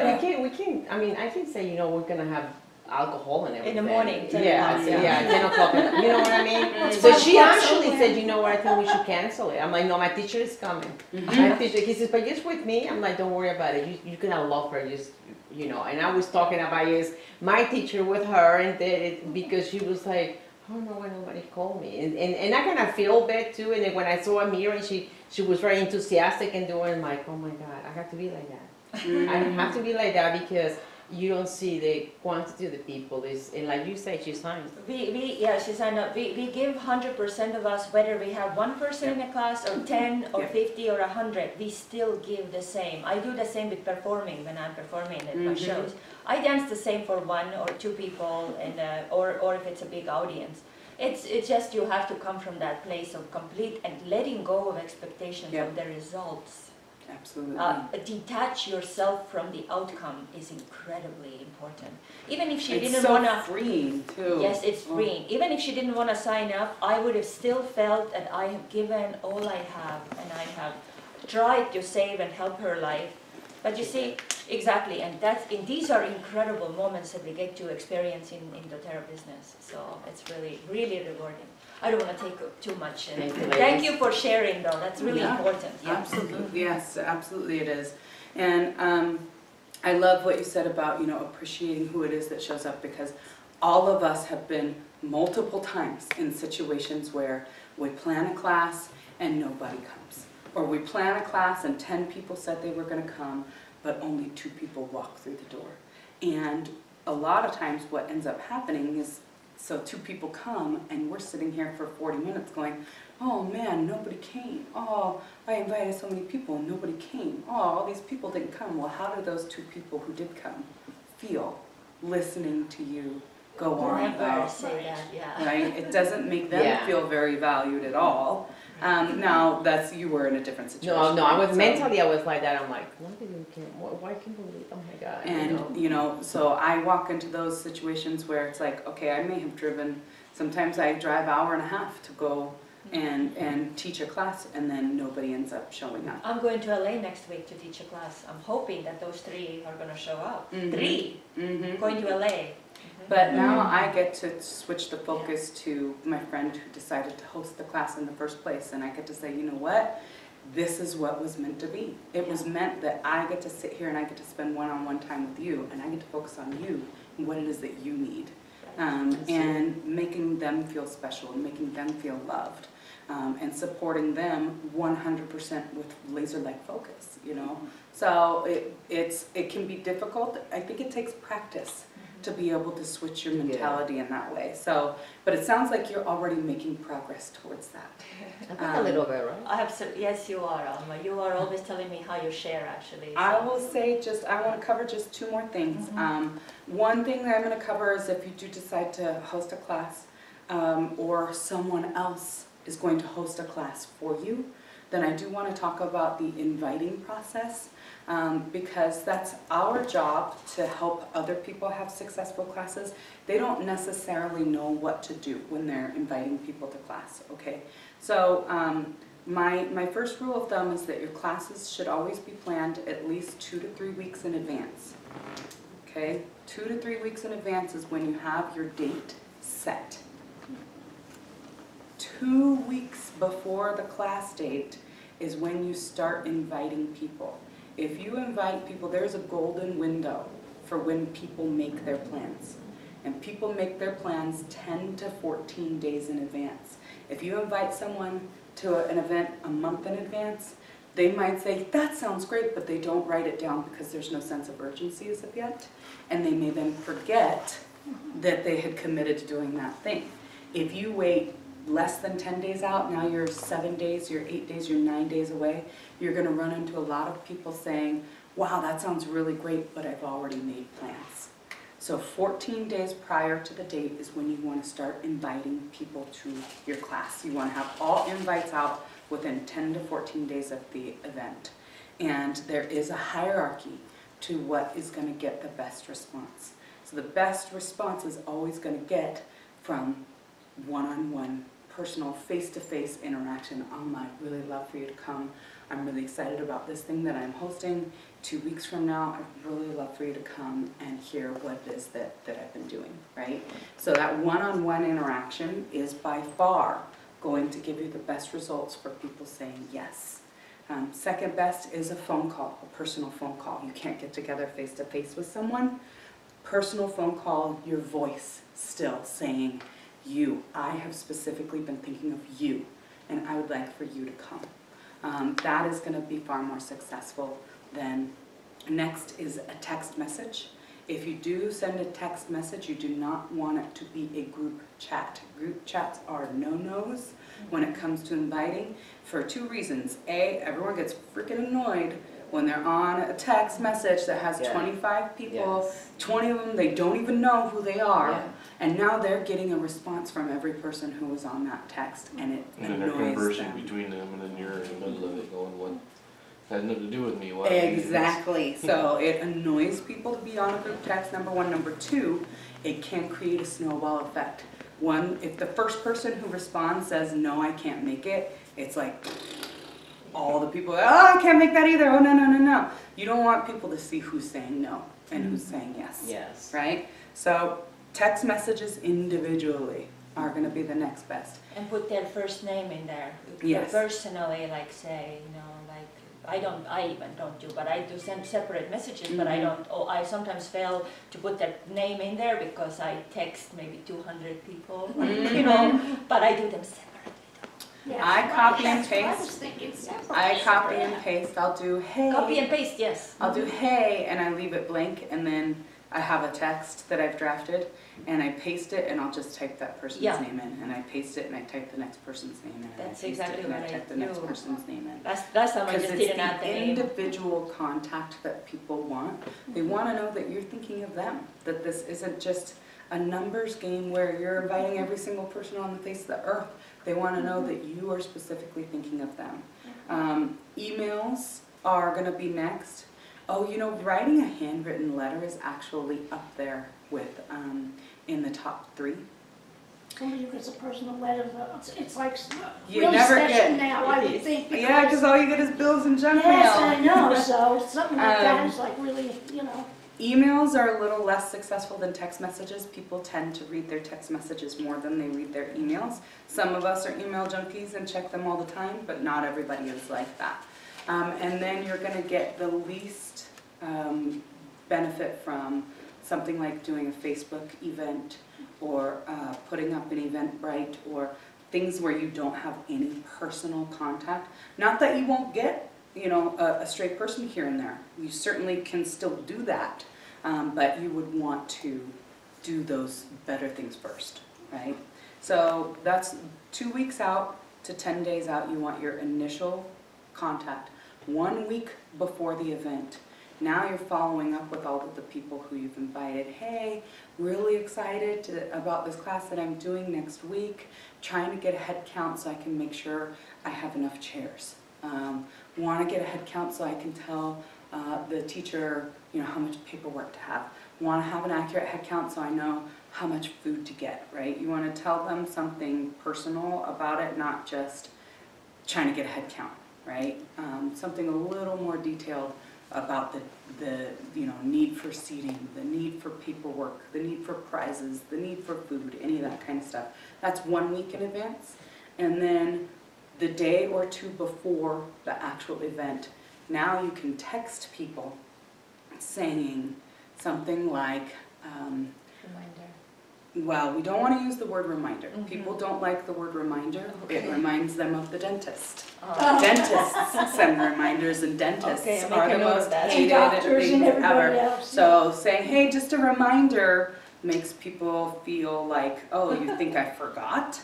we can't. I mean, I can say, you know, we're gonna have alcohol and everything. In the morning. 10 Yeah, 10 o'clock. You know what I mean? It's So 12 she o'clock actually somewhere. said, you know what, I think we should cancel it. I'm like, no, my teacher is coming. My teacher, he says, but just with me. I'm like, don't worry about it. You can love her. Just, you know. And I was talking about my teacher with her, and because she was like, I don't know why nobody called me. And I kind of feel bad too. And then when I saw Amira, and she was very enthusiastic and doing, like, oh my God, I have to be like that. I have to be like that, because you don't see the quantity of the people. And like you say, she signed. She signed up. We give 100% of us, whether we have one person in a class or 10 or 50 or 100, we still give the same. I do the same with performing when I'm performing at my shows. I dance the same for one or two people, and or if it's a big audience. It's just you have to come from that place of complete and letting go of expectations of the results. Absolutely. Detach yourself from the outcome is incredibly important. Even if she It's didn't so want to. freeing too. Yes, it's freeing. Even if she didn't want to sign up, I would have still felt that I have given all I have, and I have tried to save and help her life. But you see, exactly, and these are incredible moments that we get to experience in doTERRA business. So it's really, really rewarding. I don't want to take up too much. Thank you for sharing, though. That's really important. Yeah. Absolutely, yes, absolutely it is. And I love what you said about, you know, appreciating who it is that shows up, because all of us have been multiple times in situations where we plan a class and nobody comes. Or we plan a class and 10 people said they were going to come, but only 2 people walk through the door. And a lot of times what ends up happening is, so 2 people come and we're sitting here for 40 minutes going, oh man, nobody came. Oh, I invited so many people and nobody came. Oh, all these people didn't come. Well, how do those 2 people who did come feel listening to you go on Never about, say that, yeah. right? It doesn't make them feel very valued at all. Now, you were in a different situation. No, I was so- mentally, I was like that. I'm like, why can't believe, oh my God. And, you know, so I walk into those situations where it's like, okay, I may have driven, sometimes I drive 1.5 hours to go and teach a class, and then nobody ends up showing up. I'm going to LA next week to teach a class. I'm hoping that those 3 are going to show up. Mhm. 3 Mhm. going to LA. But now I get to switch the focus to my friend who decided to host the class in the first place, and I get to say, you know what? This is what was meant to be. It was meant that I get to sit here and I get to spend one-on-one time with you, and I get to focus on you and what it is that you need. And making them feel special and making them feel loved, and supporting them 100% with laser-like focus, you know? So it can be difficult. I think it takes practice to be able to switch your mentality in that way. So, but it sounds like you're already making progress towards that. I think a little bit, right? Absolutely, yes, you are, Alma. You are always telling me how you share, actually. I so. will say I want to cover just 2 more things. One thing that I'm going to cover is if you do decide to host a class, or someone else is going to host a class for you, then I do want to talk about the inviting process, because that's our job to help other people have successful classes. They don't necessarily know what to do when they're inviting people to class, okay? So my first rule of thumb is that your classes should always be planned at least 2 to 3 weeks in advance, okay? 2 to 3 weeks in advance is when you have your date set. 2 weeks before the class date is when you start inviting people. If you invite people, there's a golden window for when people make their plans. And people make their plans 10 to 14 days in advance. If you invite someone to an event a month in advance, they might say, that sounds great, but they don't write it down because there's no sense of urgency as of yet. And they may then forget that they had committed to doing that thing. If you wait less than 10 days out, now you're 7 days, you're 8 days, you're 9 days away, you're going to run into a lot of people saying, wow, that sounds really great, but I've already made plans. So 14 days prior to the date is when you want to start inviting people to your class. You want to have all invites out within 10 to 14 days of the event. And there is a hierarchy to what is going to get the best response. So the best response is always going to get from one-on-one, personal, face-to-face interaction. I'd really love for you to come. I'm really excited about this thing that I'm hosting. 2 weeks from now, I'd really love for you to come and hear what it is that I've been doing, right? So that one-on-one interaction is by far going to give you the best results for people saying yes. Second best is a phone call, a personal phone call. You can't get together face-to-face with someone. Personal phone call, your voice still saying, you. I have specifically been thinking of you, and I would like for you to come. That is going to be far more successful than. Next is a text message. If you do send a text message, you do not want it to be a group chat. Group chats are no-nos when it comes to inviting for 2 reasons. A, everyone gets freaking annoyed when they're on a text message that has 25 people, 20 of them, they don't even know who they are. And now they're getting a response from every person who was on that text, and it And then they're annoys conversing them. between them, and then you're in the middle of it going, what has nothing to do with me? Why are you doing this?" Exactly. So it annoys people to be on a group text, number one. Number two, it can create a snowball effect. One, if the first person who responds says, no, I can't make it, it's like, all the people, oh, I can't make that either. Oh, no, no, no, no. You don't want people to see who's saying no and who's saying yes. Yes. Right? So text messages individually are going to be the next best. And put their first name in there. Yes. Personally, like say, you know, like I even don't do, but I do send separate messages, but I don't, I sometimes fail to put their name in there because I text maybe 200 people, you know, but I do them separately. Yeah, I copy and that's what I was paste. thinking. I copy and paste. I'll do hey. Copy and paste, yes. I'll do hey and I leave it blank, and then I have a text that I've drafted and I paste it and I'll just type that person's name in, and I paste it and I type the next person's name in. That's and I paste exactly it and what I I type the next do. person's name in. Last time I Because just it's didn't add the the name. individual contact that people want. They want to know that you're thinking of them, that this isn't just a numbers game where you're inviting every single person on the face of the earth. They want to know that you are specifically thinking of them. Emails are going to be next. Oh, you know, writing a handwritten letter is actually up there with in the top 3. Somebody who gets a personal letter, though, it's like You really never special get- now, I would think. Yeah, because all you get is bills and junk Yes, mail. I know, so something like that is like really, you know. Emails are a little less successful than text messages. People tend to read their text messages more than they read their emails. Some of us are email junkies and check them all the time, but not everybody is like that. And then you're going to get the least benefit from something like doing a Facebook event or putting up an Eventbrite or things where you don't have any personal contact. Not that you won't get, you know, a straight person here and there. You certainly can still do that, but you would want to do those better things first, right? So that's 2 weeks out to 10 days out. You want your initial contact 1 week before the event. Now you're following up with all of the people who you've invited. Hey, really excited about this class that I'm doing next week. Trying to get a head count so I can make sure I have enough chairs. Want to get a head count so I can tell the teacher, you know, how much paperwork to have. Want to have an accurate head count so I know how much food to get, right? You want to tell them something personal about it, not just trying to get a head count, right? Something a little more detailed about the you know, need for seating, the need for paperwork, the need for prizes, the need for food, any of that kind of stuff. That's 1 week in advance. And then the day or 2 before the actual event, now you can text people saying something like, Reminder. well, we don't want to use the word reminder. People don't like the word reminder. It reminds them of the dentist. Dentists send reminders, and dentists Okay, I'll make are a the note of most that. And hated doctors and things everybody ever. else. So saying, hey, just a reminder makes people feel like, oh, you think I forgot?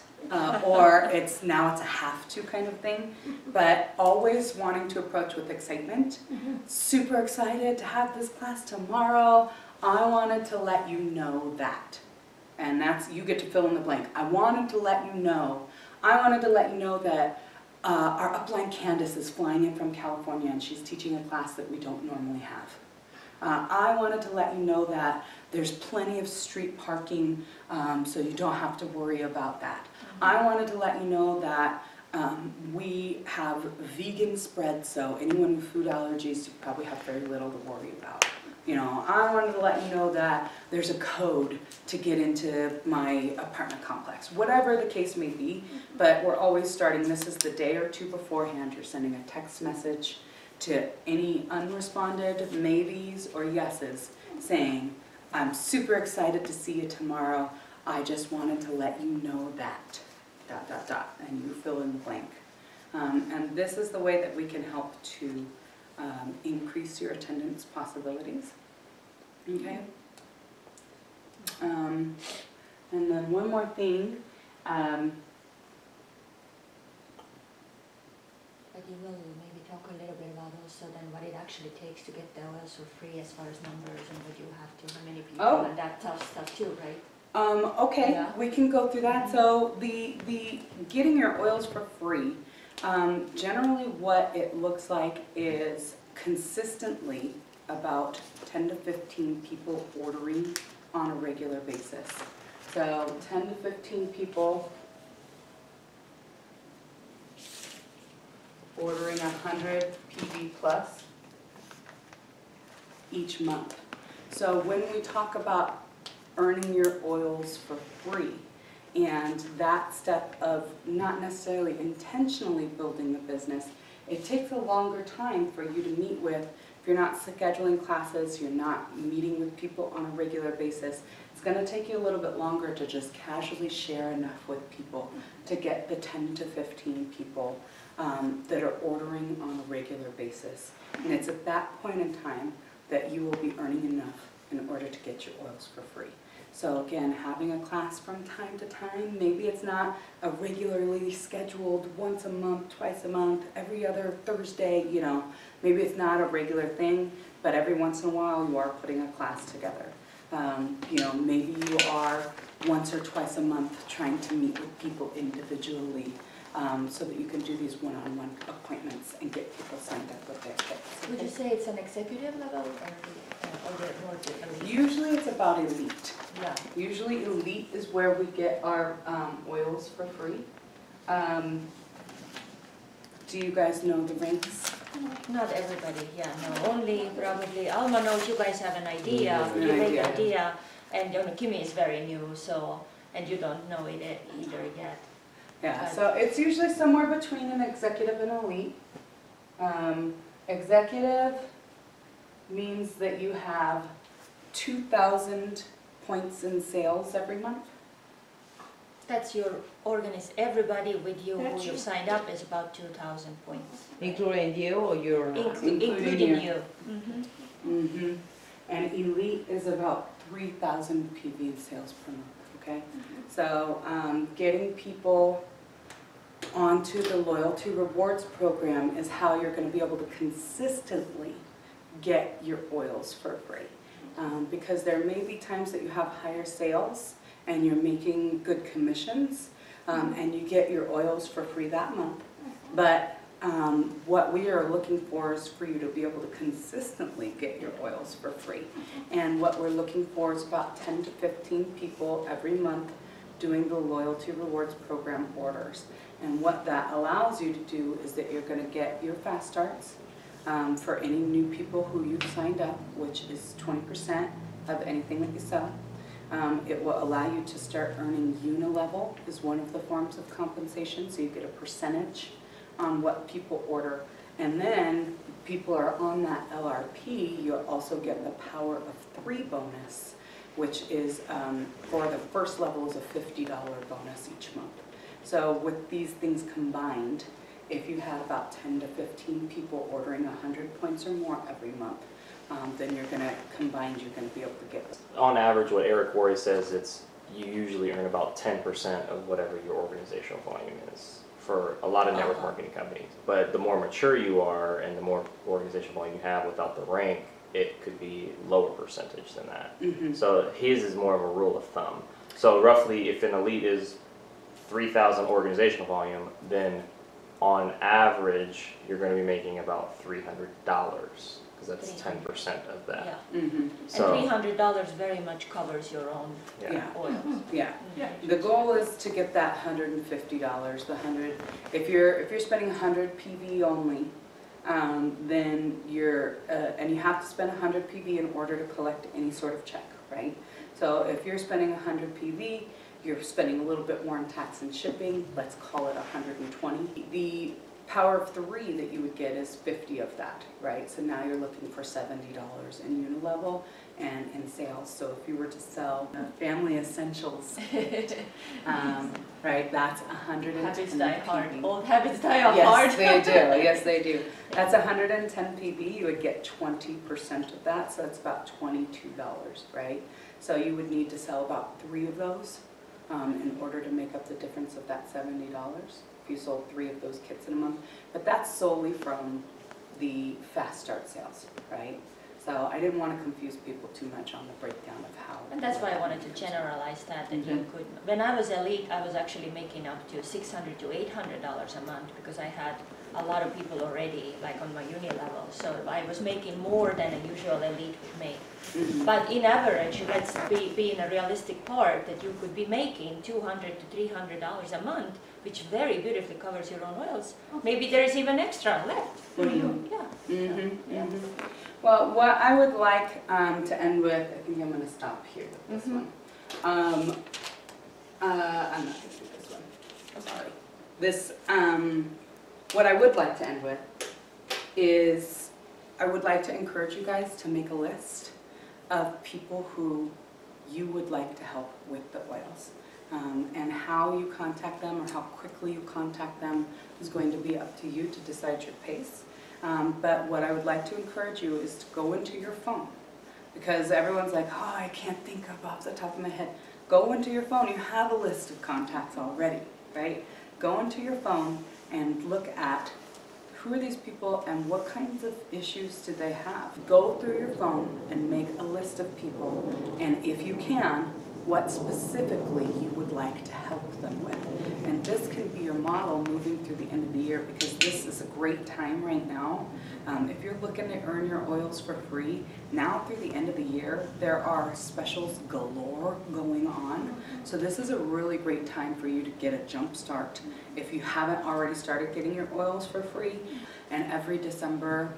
Or now it's a have to kind of thing. But always wanting to approach with excitement. Super excited to have this class tomorrow. I wanted to let you know that. And that's, you get to fill in the blank. I wanted to let you know. I wanted to let you know that our upline Candace is flying in from California and she's teaching a class that we don't normally have. I wanted to let you know that there's plenty of street parking, so you don't have to worry about that. I wanted to let you know that we have vegan spread, so anyone with food allergies, you probably have very little to worry about. You know, I wanted to let you know that there's a code to get into my apartment complex. Whatever the case may be, but we're always starting, this is the day or 2 beforehand, you're sending a text message to any unresponded maybes or yeses saying, I'm super excited to see you tomorrow. I just wanted to let you know that, ... and you fill in the blank. And this is the way that we can help to increase your attendance possibilities. Okay? And then one more thing. But you will maybe talk a little bit about also then what it actually takes to get the oils for free as far as numbers and what you have to, how many people Oh. and that tough stuff too, right? Okay, Yeah. we can go through that. So the getting your oils for free, generally what it looks like is consistently about 10 to 15 people ordering on a regular basis. So 10 to 15 people ordering 100 PV plus each month. So when we talk about earning your oils for free, and that step of not necessarily intentionally building the business, it takes a longer time for you to meet with. If you're not scheduling classes, you're not meeting with people on a regular basis, it's going to take you a little bit longer to just casually share enough with people to get the 10 to 15 people that are ordering on a regular basis. And it's at that point in time that you will be earning enough in order to get your oils for free. So again, having a class from time to time, maybe it's not a regularly scheduled once a month, twice a month, every other Thursday, you know, maybe it's not a regular thing, but every once in a while you are putting a class together. You know, maybe you are once or twice a month trying to meet with people individually so that you can do these one-on-one appointments and get people signed up with their kits. Would you say it's an executive level or the more the elite? Usually it's about elite. Yeah. Usually elite is where we get our oils for free. Do you guys know the ranks? Not everybody, yeah, no, only probably, Alma knows you guys have an idea, An you make idea. an idea, and Kimi is very new, so, and you don't know it either yet. Yeah, so it's usually somewhere between an executive and elite. Executive means that you have 2,000 points in sales every month. That's your everybody with you That's who you've you. signed up is about 2,000 points. Including you or you're not? Including you. Mm-hmm. And elite is about 3,000 PV in sales per month, okay? So getting people onto the loyalty rewards program is how you're going to be able to consistently get your oils for free. Because there may be times that you have higher sales and you're making good commissions and you get your oils for free that month. But what we are looking for is for you to be able to consistently get your oils for free. And what we're looking for is about 10 to 15 people every month doing the loyalty rewards program orders. And what that allows you to do is that you're going to get your fast starts for any new people who you've signed up, which is 20% of anything that you sell. It will allow you to start earning unilevel is one of the forms of compensation, so you get a percentage on what people order. And then people are on that LRP, you'll also get the Power of 3 bonus, which is for the first level is a $50 bonus each month. So with these things combined, if you had about 10 to 15 people ordering 100 points or more every month, then you're going to, combined, you're going to be able to get. On average, what Eric Worre says, it's you usually earn about 10% of whatever your organizational volume is for a lot of network marketing companies. But the more mature you are and the more organizational volume you have without the rank, it could be lower percentage than that. Mm-hmm. So his is more of a rule of thumb. So roughly, if an elite is 3,000 organizational volume, then on average, you're going to be making about $300, because that's 10% of that. Yeah. Mm-hmm. So, And $300 very much covers your own Yeah. oils. Yeah. Yeah. The goal is to get that $150. The 100. If you're spending 100 PV only, then you're and you have to spend 100 PV in order to collect any sort of check, right? So if you're spending 100 PV, you're spending a little bit more in tax and shipping. Let's call it 120. The Power of 3 that you would get is 50 of that, right? So now you're looking for $70 in unilevel and in sales. So if you were to sell family essentials, right, that's 110 Habits die hard. PV. Old habits die hard. Yes, they do. Yes, they do. That's 110 PV. You would get 20% of that, so that's about $22, right? So you would need to sell about 3 of those in order to make up the difference of that $70 if you sold 3 of those kits in a month. But that's solely from the fast start sales, right? So I didn't want to confuse people too much on the breakdown of how. And that's why I wanted to generalize that you could. When I was elite, I was actually making up to $600 to $800 a month because I had a lot of people already, like on my uni level. So I was making more than a usual elite would make. But in average, let's be in a realistic part that you could be making $200 to $300 a month, which very beautifully covers your own oils. Maybe there is even extra left for you. Yeah. Well, what I would like to end with, I think I'm going to stop here with this one. I'm not going to do this one. I'm sorry. This, what I would like to end with is I would like to encourage you guys to make a list of people who you would like to help with the oils. And how you contact them or how quickly you contact them is going to be up to you to decide your pace. But what I would like to encourage you is to go into your phone, because everyone's like, oh, I can't think of off the top of my head. Go into your phone. You have a list of contacts already, right? Go into your phone and look at who are these people and what kinds of issues do they have. Go through your phone and make a list of people, and if you can, what specifically you would like to help them with. And this can be your model moving through the end of the year, because this is a great time right now. If you're looking to earn your oils for free, now through the end of the year, there are specials galore going on. So this is a really great time for you to get a jump start if you haven't already started getting your oils for free. And every December,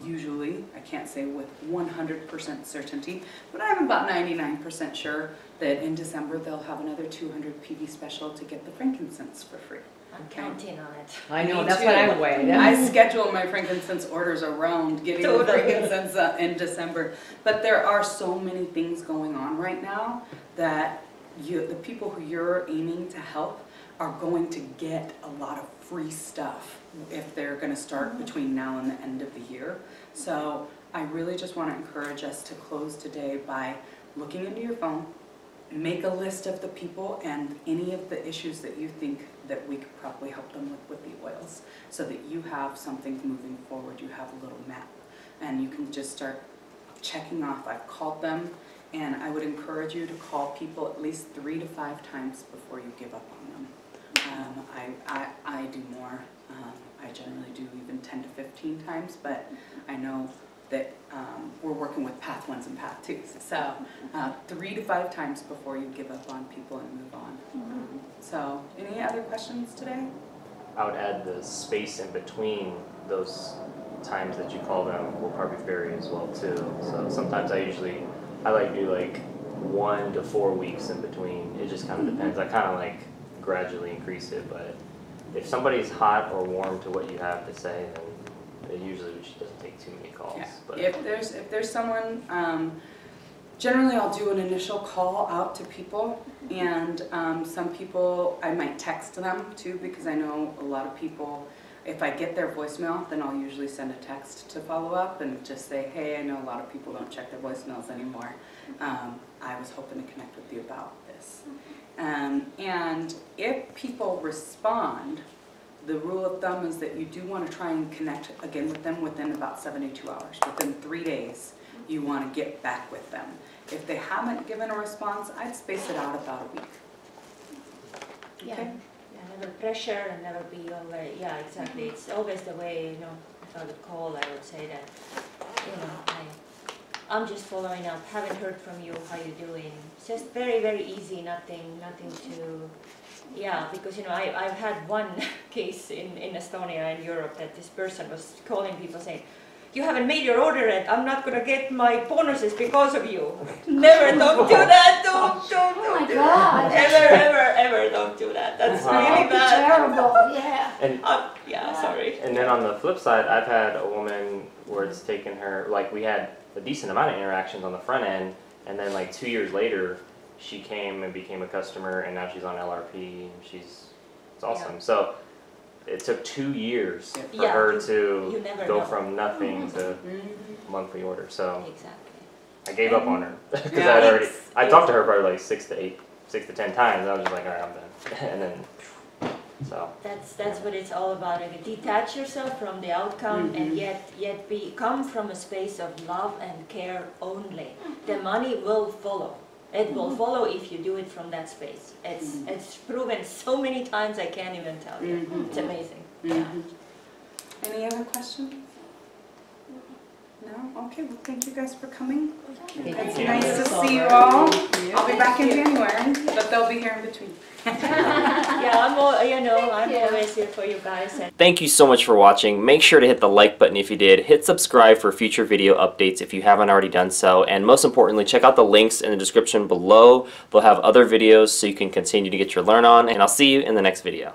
usually, I can't say with 100% certainty, but I'm about 99% sure that in December they'll have another 200 PV special to get the frankincense for free. I'm counting on it. I know, Me that's too. what I weighed. I schedule my frankincense orders around getting the frankincense in December. But there are so many things going on right now that the people who you're aiming to help are going to get a lot of free stuff if they're going to start between now and the end of the year. So I really just want to encourage us to close today by looking into your phone, make a list of the people and any of the issues that you think that we could probably help them with the oils, so that you have something moving forward. You have a little map and you can just start checking off. I've called them, and I would encourage you to call people at least 3 to 5 times before you give up on them. I do more. I generally do even 10 to 15 times, but I know that we're working with path 1s and path 2s. So 3 to 5 times before you give up on people and move on. So any other questions today? I would add the space in between those times that you call them will probably vary as well too. So sometimes I like to do like 1 to 4 weeks in between. It just kind of depends. I kind of like gradually increase it, but if somebody's hot or warm to what you have to say, then it usually doesn't take too many calls. Yeah. But If there's someone, generally I'll do an initial call out to people, and some people I might text them too, because I know a lot of people, if I get their voicemail, then I'll usually send a text to follow up and just say, hey, I know a lot of people don't check their voicemails anymore. I was hoping to connect with you about this. And if people respond, the rule of thumb is that you do want to try and connect again with them within about 72 hours. Within 3 days, you want to get back with them. If they haven't given a response, I'd space it out about a week. Yeah. Okay? Yeah, never pressure and never be over. Yeah, exactly. It's always the way, if I would call, I would say that, I'm just following up. Haven't heard from you. How you doing? It's just very, very easy. Nothing to. Yeah, because I've had one case in Estonia in Europe that this person was calling people saying, you haven't made your order yet. I'm not gonna get my bonuses because of you. Never, don't do that. Don't Oh my do God. that. Ever don't do that. That's really bad. Terrible, yeah. and Yeah, sorry. And then on the flip side, I've had a woman where it's taken her, like we had a decent amount of interactions on the front end, and then like 2 years later, she came and became a customer, and now she's on LRP, and it's awesome. Yeah. So it took 2 years for Yeah, her you to never go know. from nothing to monthly order. So Exactly. I gave up on her because Yeah. I talked to her probably like 6 to 10 times, and I was just like, all right, I'm done. And then, so. That's what it's all about. Detach yourself from the outcome and yet come from a space of love and care only. The money will follow. It will follow if you do it from that space. It's proven so many times I can't even tell you. It's amazing. Yeah. Any other questions? No? Okay, well, thank you guys for coming. It's nice to see you all. I'll be back in January, but they'll be here in between. Yeah, I'm always here for you guys. And Thank you so much for watching. Make sure to hit the like button if you did. Hit subscribe for future video updates if you haven't already done so. And most importantly, check out the links in the description below. They'll have other videos so you can continue to get your learn on. And I'll see you in the next video.